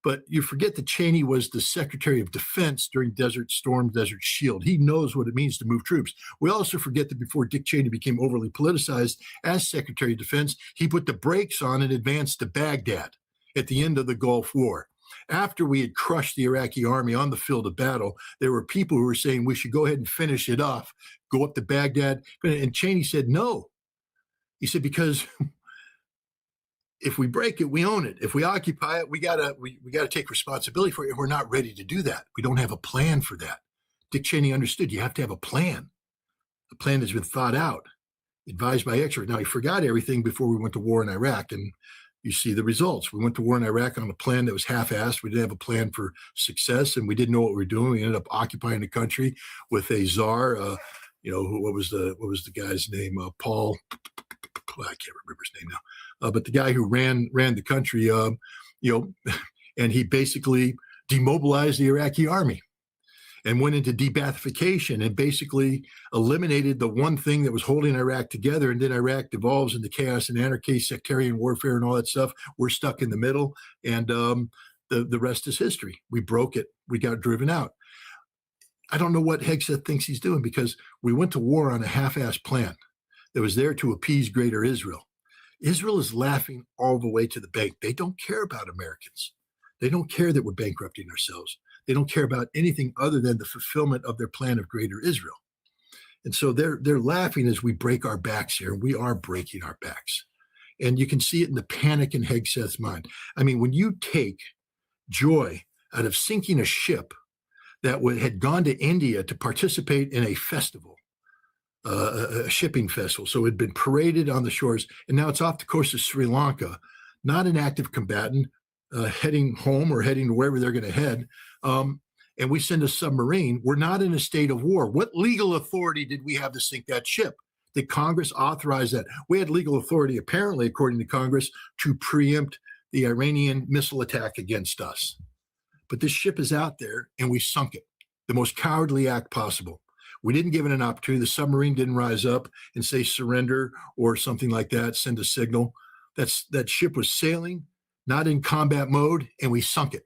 [SPEAKER 2] but you forget that Cheney was the Secretary of Defense during Desert Storm, Desert Shield. He knows what it means to move troops. We also forget that before Dick Cheney became overly politicized as Secretary of Defense, he put the brakes on and advanced to Baghdad at the end of the Gulf War. After we had crushed the Iraqi army on the field of battle, there were people who were saying we should go ahead and finish it off, go up to Baghdad. And Cheney said, no. He said, because if we break it, we own it. If we occupy it, we gotta take responsibility for it. We're not ready to do that. We don't have a plan for that. Dick Cheney understood you have to have a plan that's been thought out, advised by experts. Now, he forgot everything before we went to war in Iraq, and you see the results. We went to war in Iraq on a plan that was half-assed. We didn't have a plan for success, and we didn't know what we were doing. We ended up occupying the country with a czar. What was the guy's name? Paul. I can't remember his name now. But the guy who ran the country, and he basically demobilized the Iraqi army and went into de-Baathification and basically eliminated the one thing that was holding Iraq together. And then Iraq devolves into chaos and anarchy, sectarian warfare, and all that stuff. We're stuck in the middle, and the rest is history. We broke it. We got driven out. I don't know what Hegseth thinks he's doing, because we went to war on a half-assed plan that was there to appease greater Israel. Israel is laughing all the way to the bank. They don't care about Americans. They don't care that we're bankrupting ourselves. They don't care about anything other than the fulfillment of their plan of greater Israel. And so they're laughing as we break our backs here. We are breaking our backs. And you can see it in the panic in Hegseth's mind. I mean, when you take joy out of sinking a ship that had gone to India to participate in a festival, a shipping festival. So it had been paraded on the shores, and now it's off the coast of Sri Lanka, not an active combatant, heading home or heading to wherever they're going to head. and we send a submarine, we're not in a state of war. What legal authority did we have to sink that ship? Did Congress authorize that? We had legal authority, apparently, according to Congress, to preempt the Iranian missile attack against us. But this ship is out there and we sunk it. The most cowardly act possible. We didn't give it an opportunity. The submarine didn't rise up and say surrender or something like that, send a signal. That ship was sailing, not in combat mode, and we sunk it.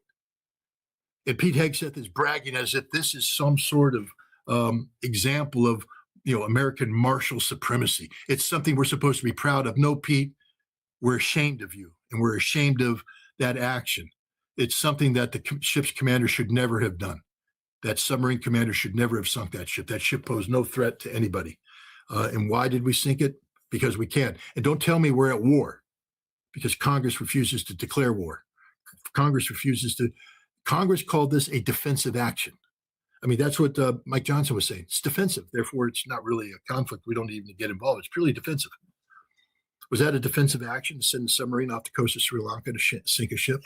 [SPEAKER 2] And Pete Hegseth is bragging as if this is some sort of example of, American martial supremacy. It's something we're supposed to be proud of. No, Pete, we're ashamed of you, and we're ashamed of that action. It's something that the ship's commander should never have done. That submarine commander should never have sunk that ship. That ship posed no threat to anybody. And why did we sink it? Because we can. And don't tell me we're at war, because Congress refuses to declare war. Congress called this a defensive action. I mean, that's what Mike Johnson was saying. It's defensive. Therefore, it's not really a conflict. We don't even get involved. It's purely defensive. Was that a defensive action to send a submarine off the coast of Sri Lanka to sink a ship?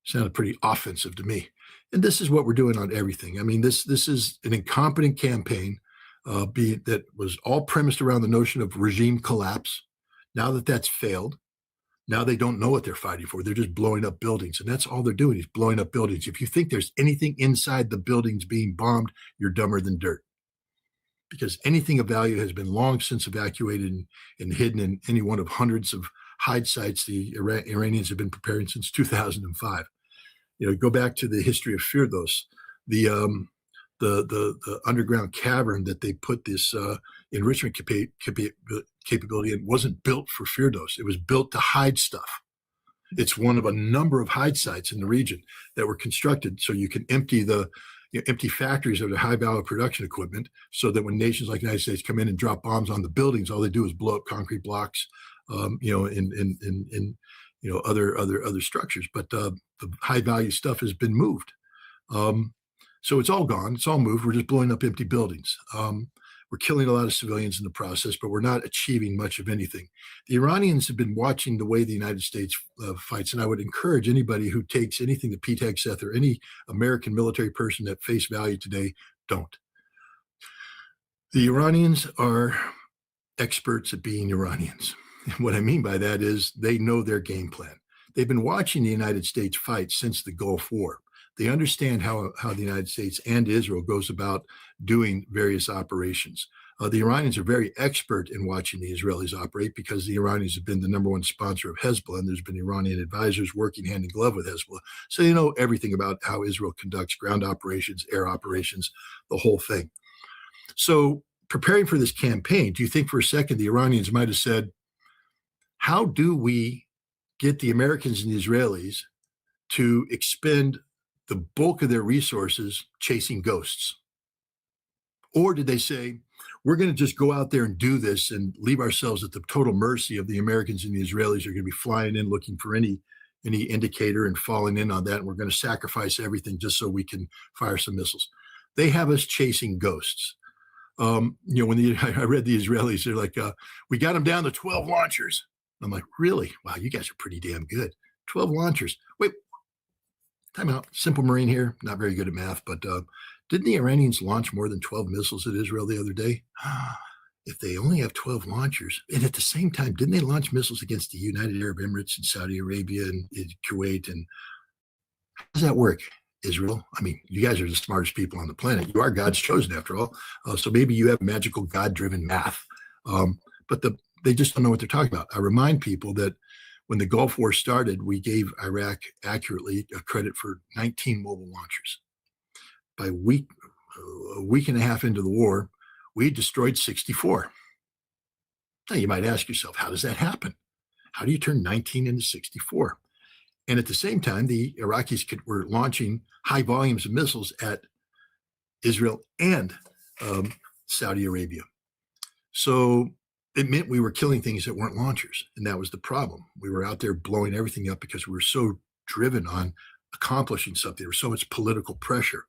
[SPEAKER 2] Sounded pretty offensive to me. And this is what we're doing on everything. I mean, this is an incompetent campaign that was all premised around the notion of regime collapse. Now that that's failed, now they don't know what they're fighting for. They're just blowing up buildings. And that's all they're doing is blowing up buildings. If you think there's anything inside the buildings being bombed, you're dumber than dirt. Because anything of value has been long since evacuated and hidden in any one of hundreds of hide sites the Iranians have been preparing since 2005. Go back to the history of Firdos, the underground cavern that they put this enrichment capability in wasn't built for Firdos. It was built to hide stuff. It's one of a number of hide sites in the region that were constructed so you can empty empty factories of the high value production equipment, so that when nations like the United States come in and drop bombs on the buildings, all they do is blow up concrete blocks, in other structures. But the high value stuff has been moved. So it's all gone. It's all moved. We're just blowing up empty buildings. We're killing a lot of civilians in the process, but we're not achieving much of anything. The Iranians have been watching the way the United States fights, and I would encourage anybody who takes anything that Pete Hegseth or any American military person at face value today, don't. The Iranians are experts at being Iranians. And what I mean by that is they know their game plan. They've been watching the United States fight since the Gulf War. They understand how the United States and Israel goes about doing various operations. The Iranians are very expert in watching the Israelis operate, because the Iranians have been the number one sponsor of Hezbollah, and there's been Iranian advisors working hand in glove with Hezbollah. So they know everything about how Israel conducts ground operations, air operations, the whole thing. So preparing for this campaign, do you think for a second the Iranians might have said, how do we get the Americans and the Israelis to expend the bulk of their resources chasing ghosts? Or did they say, we're going to just go out there and do this and leave ourselves at the total mercy of the Americans and the Israelis are going to be flying in looking for any indicator and falling in on that, and we're going to sacrifice everything just so we can fire some missiles? They have us chasing ghosts. When I read the Israelis, they're like, we got them down to 12 launchers. I'm like, really? Wow, you guys are pretty damn good. 12 launchers. Wait, time out. Simple Marine here. Not very good at math, but didn't the Iranians launch more than 12 missiles at Israel the other day? If they only have 12 launchers, and at the same time, didn't they launch missiles against the United Arab Emirates and Saudi Arabia and Kuwait? And how does that work, Israel? I mean, you guys are the smartest people on the planet. You are God's chosen, after all. So maybe you have magical God-driven math. But they just don't know what they're talking about. I remind people that when the Gulf War started, we gave Iraq accurately a credit for 19 mobile launchers. By a week and a half into the war, we destroyed 64. Now you might ask yourself, how does that happen? How do you turn 19 into 64? And at the same time, the Iraqis were launching high volumes of missiles at Israel and Saudi Arabia. So it meant we were killing things that weren't launchers. And that was the problem. We were out there blowing everything up because we were so driven on accomplishing something. There was so much political pressure.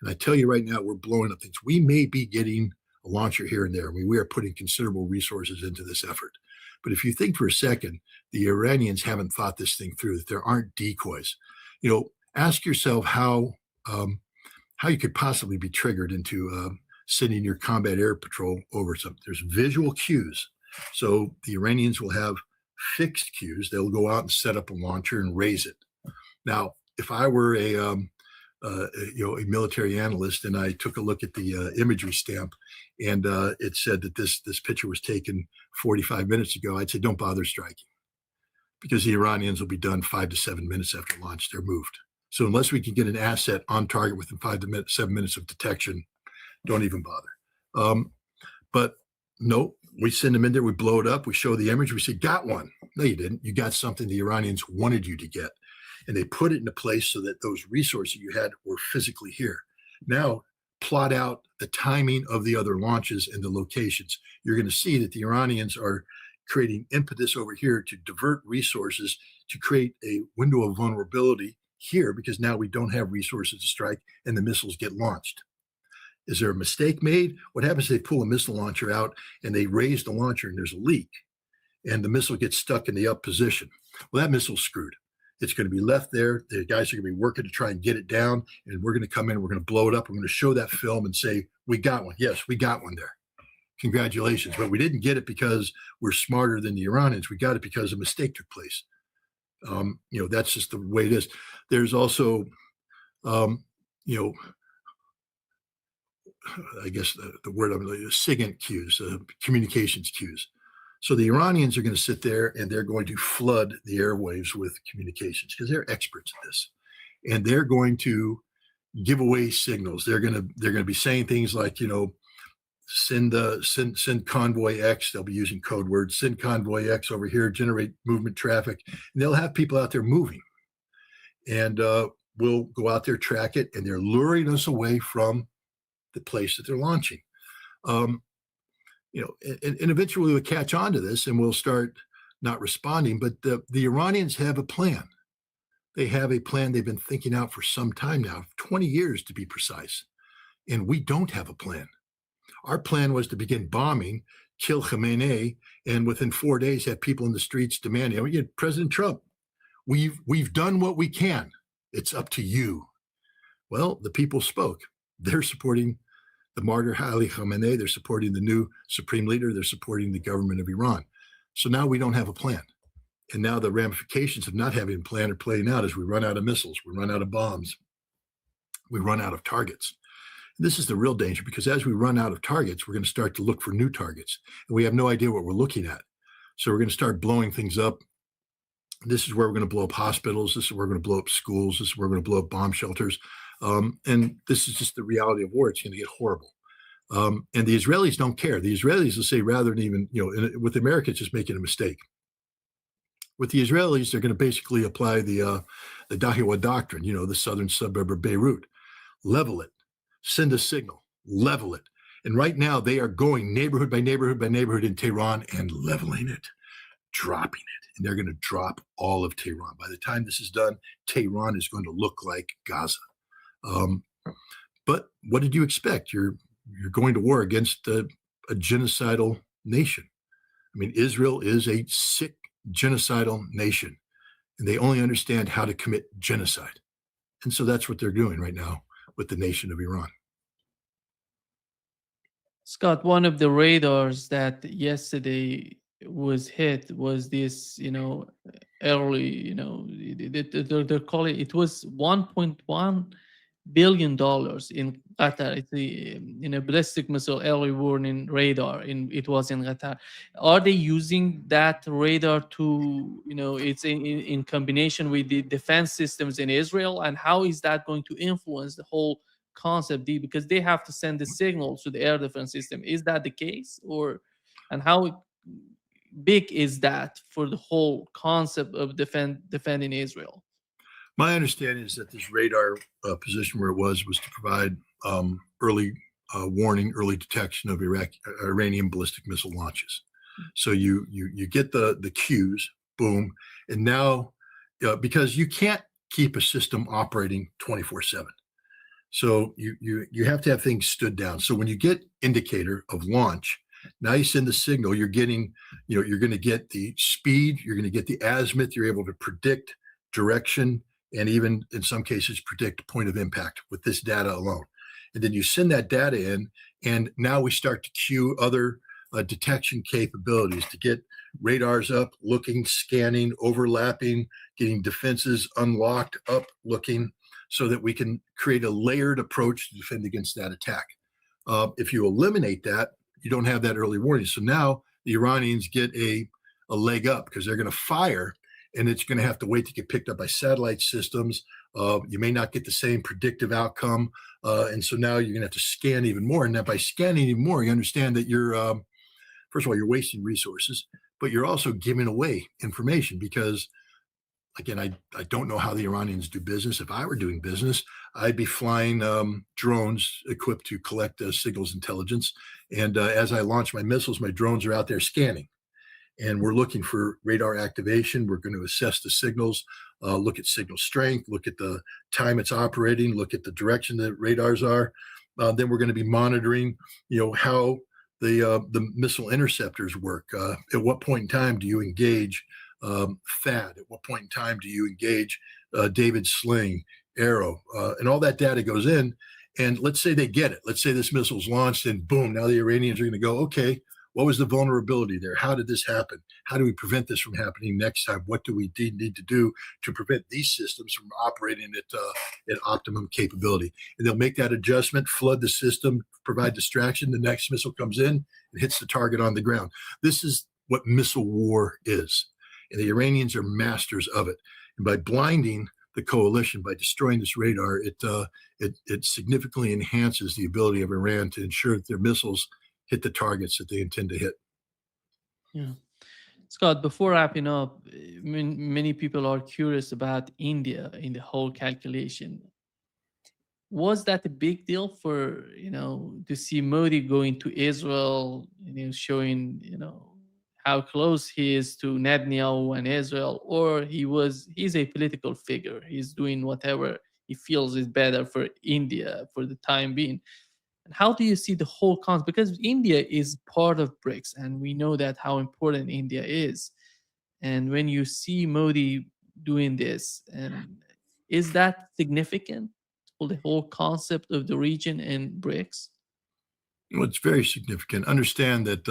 [SPEAKER 2] And I tell you right now, we're blowing up things. We may be getting a launcher here and there. I mean, we are putting considerable resources into this effort. But if you think for a second, the Iranians haven't thought this thing through, that there aren't decoys. Ask yourself how how you could possibly be triggered into sending your combat air patrol over something. There's visual cues. So the Iranians will have fixed cues. They'll go out and set up a launcher and raise it. Now, if I were a military analyst and I took a look at the imagery stamp and it said that this picture was taken 45 minutes ago, I'd say don't bother striking, because the Iranians will be done 5 to 7 minutes after launch. They're moved. So unless we can get an asset on target within 5 to 7 minutes of detection, don't even bother. But no, we send them in there, we blow it up, we show the image, we say, got one. No, you didn't. You got something the Iranians wanted you to get. And they put it in a place so that those resources you had were physically here. Now, plot out the timing of the other launches and the locations. You're going to see that the Iranians are creating impetus over here to divert resources to create a window of vulnerability here, because now we don't have resources to strike and the missiles get launched. Is there a mistake made? What happens is they pull a missile launcher out and they raise the launcher and there's a leak and the missile gets stuck in the up position. Well, that missile's screwed. It's going to be left there. The guys are going to be working to try and get it down, and we're going to come in, we're going to blow it up. We're going to show that film and say, we got one. Yes, we got one there. Congratulations. But we didn't get it because we're smarter than the Iranians. We got it because a mistake took place. That's just the way it is. There's also, I guess the word I'm going to SIGINT cues, communications cues. So the Iranians are going to sit there and they're going to flood the airwaves with communications because they're experts at this, and they're going to give away signals. They're going to be saying things like, send convoy X. They'll be using code words. Send convoy X over here. Generate movement traffic, and they'll have people out there moving, and we'll go out there, track it, and they're luring us away from the place that they're launching. And eventually we'll catch on to this and we'll start not responding. But the Iranians have a plan. They have a plan they've been thinking out for some time now, 20 years to be precise. And we don't have a plan. Our plan was to begin bombing, kill Khamenei, and within 4 days have people in the streets demanding, President Trump, we've done what we can. It's up to you. Well, the people spoke. They're supporting the martyr Ali Khamenei. They're supporting the new supreme leader. They're supporting the government of Iran. So now we don't have a plan. And now the ramifications of not having a plan are playing out as we run out of missiles, we run out of bombs, we run out of targets. And this is the real danger, because as we run out of targets, we're going to start to look for new targets. And we have no idea what we're looking at. So we're going to start blowing things up. This is where we're going to blow up hospitals. This is where we're going to blow up schools. This is where we're going to blow up bomb shelters. And this is just the reality of war. It's going to get horrible. And the Israelis don't care. The Israelis will say, rather than even, with America, it's just making a mistake. With the Israelis, they're going to basically apply the Dahiwa doctrine, the southern suburb of Beirut. Level it, send a signal, level it. And right now they are going neighborhood by neighborhood by neighborhood in Tehran and leveling it, dropping it. And they're going to drop all of Tehran. By the time this is done, Tehran is going to look like Gaza. But what did you expect? You're going to war against a genocidal nation. I mean, Israel is a sick genocidal nation, and they only understand how to commit genocide. And so that's what they're doing right now with the nation of Iran.
[SPEAKER 1] Scott, one of the radars that yesterday was hit was this, early, they're calling it was $1.1 billion in Qatar. It's a ballistic missile early warning radar. It was in Qatar. Are they using that radar to, it's in combination with the defense systems in Israel? And how is that going to influence the whole concept? Because they have to send the signals to the air defense system. Is that the case? And how big is that for the whole concept of defending Israel?
[SPEAKER 2] My understanding is that this radar position where it was to provide early warning, early detection of Iranian ballistic missile launches. So you get the cues, boom, and now because you can't keep a system operating 24/7, so you have to have things stood down. So when you get indicator of launch, now you send the signal. You're getting, you're going to get the speed, you're going to get the azimuth. You're able to predict direction. and even in some cases predict point of impact with this data alone. And then you send that data in, and now we start to queue other detection capabilities to get radars up, looking, scanning, overlapping, getting defenses unlocked, up, looking, so that we can create a layered approach to defend against that attack. If you eliminate that, you don't have that early warning. So now the Iranians get a leg up because they're going to fire, and it's going to have to wait to get picked up by satellite systems. You may not get the same predictive outcome. And so now you're going to have to scan even more. And now by scanning even more, you understand that you're, first of all, you're wasting resources, but you're also giving away information because, again, I don't know how the Iranians do business. If I were doing business, I'd be flying drones equipped to collect signals intelligence. And as I launch my missiles, my drones are out there scanning. And we're looking for radar activation. We're going to assess the signals, look at signal strength, look at the time it's operating, look at the direction that radars are. Then we're going to be monitoring, how the missile interceptors work. At what point in time do you engage THAAD? At what point in time do you engage David Sling, Arrow? And all that data goes in. And let's say they get it. Let's say this missile's launched and boom, now the Iranians are going to go, okay, what was the vulnerability there? How did this happen? How do we prevent this from happening next time? What do we need to do to prevent these systems from operating at optimum capability? And they'll make that adjustment, flood the system, provide distraction. The next missile comes in and hits the target on the ground. This is what missile war is. And the Iranians are masters of it. And by blinding the coalition, by destroying this radar, it significantly enhances the ability of Iran to ensure that their missiles hit the targets that they intend to hit.
[SPEAKER 1] Yeah. Scott, before wrapping up, many people are curious about India in the whole calculation. Was that a big deal for, to see Modi going to Israel, showing, how close he is to Netanyahu and Israel, or he's a political figure. He's doing whatever he feels is better for India for the time being. And how do you see the whole concept? Because India is part of BRICS, and we know that how important India is. And when you see Modi doing this, and is that significant for the whole concept of the region and BRICS?
[SPEAKER 2] Well, it's very significant. Understand that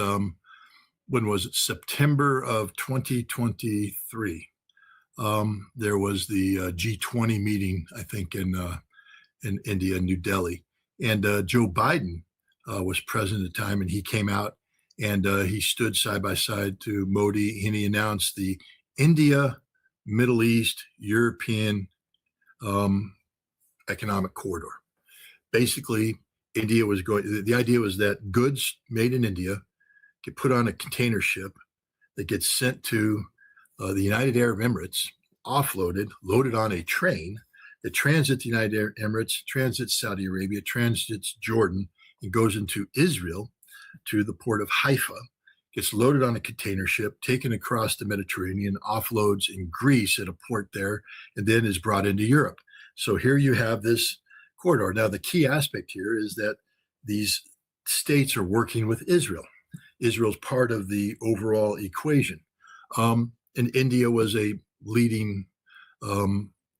[SPEAKER 2] when was it? September of 2023. There was the G20 meeting, I think, in India, New Delhi. And Joe Biden was president at the time, and he came out and he stood side by side to Modi, and he announced the India, Middle East, European economic corridor. Basically, India was the idea was that goods made in India get put on a container ship that gets sent to the United Arab Emirates, offloaded, loaded on a train that transits the United Arab Emirates, transits Saudi Arabia, transits Jordan, and goes into Israel to the port of Haifa, gets loaded on a container ship, taken across the Mediterranean, offloads in Greece at a port there, and then is brought into Europe. So here you have this corridor. Now, the key aspect here is that these states are working with Israel. Israel's part of the overall equation. And India was a leading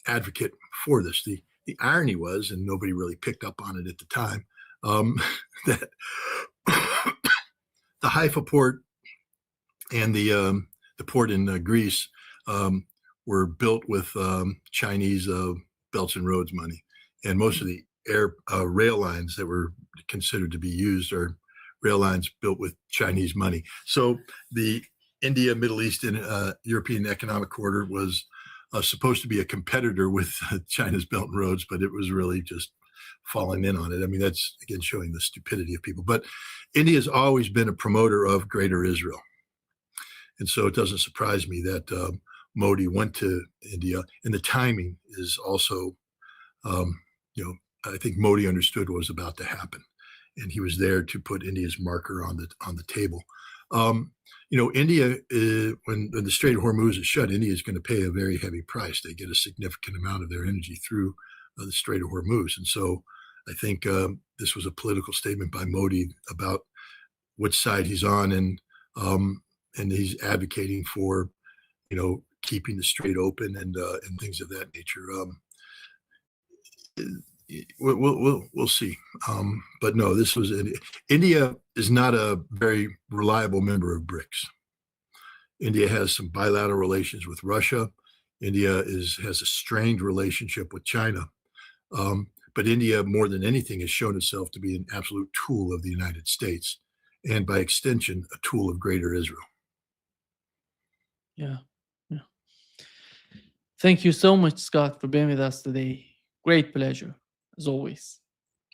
[SPEAKER 2] advocate for this. The irony was, and nobody really picked up on it at the time, that the Haifa port and the port in Greece were built with Chinese belts and roads money, and most of the rail lines that were considered to be used are rail lines built with Chinese money. So the India, Middle East, and European Economic Corridor was supposed to be a competitor with China's Belt and Roads, but it was really just falling in on it. I mean, that's, again, showing the stupidity of people. But India has always been a promoter of Greater Israel. And so it doesn't surprise me that Modi went to India. And the timing is also, I think Modi understood what was about to happen. And he was there to put India's marker on the table. India, when the Strait of Hormuz is shut, India is going to pay a very heavy price. They get a significant amount of their energy through the Strait of Hormuz. And so I think this was a political statement by Modi about which side he's on, and he's advocating for, keeping the strait open and things of that nature. We'll see. But no, this was India is not a very reliable member of BRICS. India has some bilateral relations with Russia. India has a strained relationship with China. But India, more than anything, has shown itself to be an absolute tool of the United States, and by extension, a tool of Greater Israel.
[SPEAKER 1] Yeah. Thank you so much, Scott, for being with us today. Great pleasure, as always.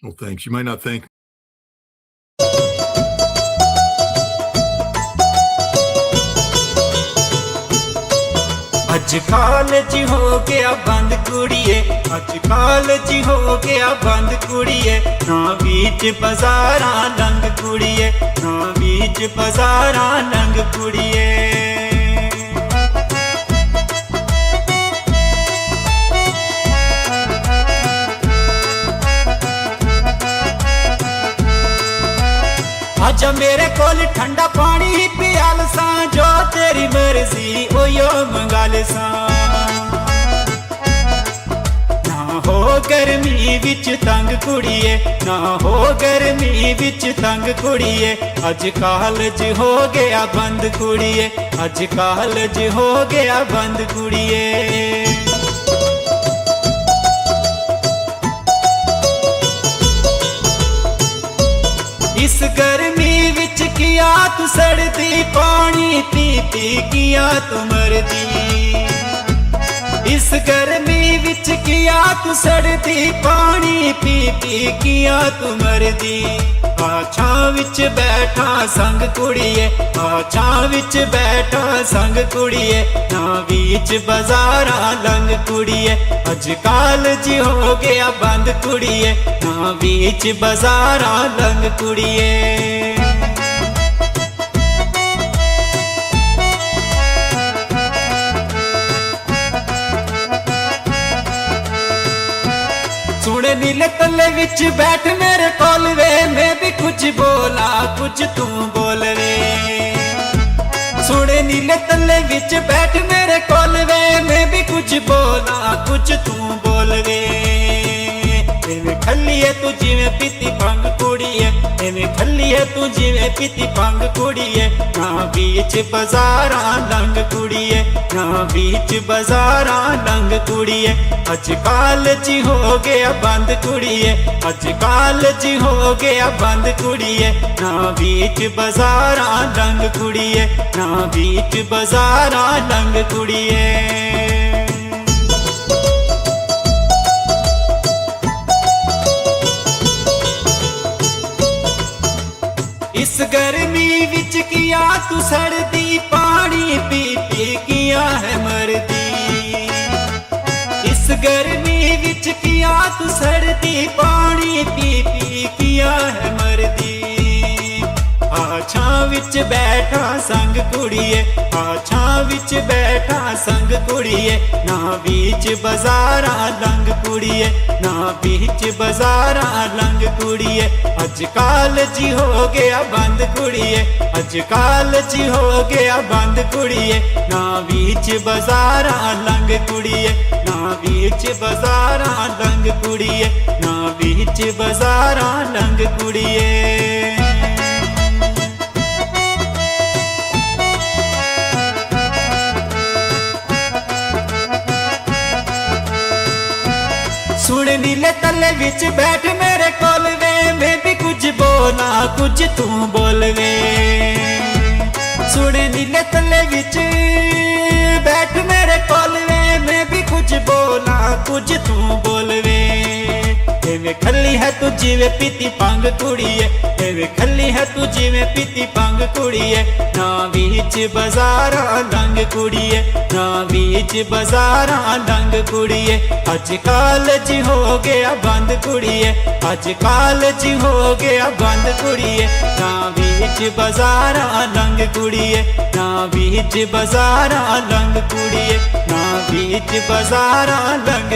[SPEAKER 2] Well, thanks. You might not thank
[SPEAKER 6] ਅੱਜ college ਹੋ ਗਿਆ ਬੰਦ ਕੁੜੀਏ, ਅੱਜ college ਹੋ ਗਿਆ ਬੰਦ ਕੁੜੀਏ, ਨਾ ਵਿੱਚ ਬਾਜ਼ਾਰਾਂ ਲੰਘ ਕੁੜੀਏ, ਨਾ ਵਿੱਚ ਬਾਜ਼ਾਰਾਂ ਲੰਘ ਕੁੜੀਏ। आजा मेरे कोल ठंडा पानी पियाल सा, जो तेरी मर्जी ओयो मंगाल सा। ना हो गर्मी विच तंग कुड़िए, ना हो गर्मी विच तंग कुड़िए, अज कालज हो गया बंद कुड़िए, अज कालज हो गया बंद कुड़िए। इस गर्मी विच किया तू सड़ती, पानी पी पी किया तू मरदी। इस गर्मी विच किया तू सड़ती, पानी पी पी किया तू मरदी। आ छां विच बैठा संग कुड़िए, आ छां विच बैठा संग कुड़िए, ना बीच बाजारां लंघ कुड़िए, अज कालज हो गया बंद कुड़िए, ना बीच बाजारां लंघ कुड़िए। सुन नीले तले विच बैठ मेरे कोल वे, मैं भी कुछ बोला कुछ तू बोल वे। सुन नीले तले विच बैठ मेरे कोल वे, मैं भी कुछ बोला कुछ तू बोल वे। एवें खल्लिए तू जिवें पीती भंग कुड़िए, एवें खल्लिए तू जिवें पीती भंग कुड़िए, ना बीच बाजारां लंघ कुड़िए, ना बीच बाजारां लंघ कुड़िए, अज कालज हो गया बंद कुड़िए, अज कालज हो गया बंद कुड़िए, ना बीच बाजारां लंघ कुड़िए, ना बीच बाजारां लंघ कुड़िए। इस गर्मी विच किया तू सड़दी, पानी पी पी किया है मरदी। इस गर्मी विच किया तू सड़दी, पानी पी पी किया है मरदी। आ छां विच बैठा संग कुड़िए, आ छां विच बैठा संग कुड़िए, ना बीच बाजारां लंघ कुड़िए, ना बीच बाजारां लंघ कुड़िए, अज कालज हो गया बंद कुड़िए, अज कालज हो गया बंद कुड़िए, ना बीच बाजारां लंघ कुड़िए, ना बीच बाजारां लंघ कुड़िए, ना बीच बाजारां लंघ कुड़िए। सुन नीले तले विच बैठ मेरे कोल वे, मैं भी कुछ बोला कुछ तू बोल वे। सुन नीले तले विच बैठ मेरे कोल वे, मैं भी कुछ बोला कुछ तू बोल वे। एवें खल्ली है तू जिवें पीती भंग कुड़िए, एवें खल्ली है तू जिवें पीती भंग कुड़िए, ना बीच बाजारां लंघ कुड़िए, ना बीच बाजारां लंघ कुड़िए, अज कालज हो गया बंद कुड़िए, अज कालज हो गया बंद कुड़िए, ना बीच बाजारां लंघ कुड़िए, ना बीच बाजारां लंघ कुड़िए, ना बीच बाजारां लंघ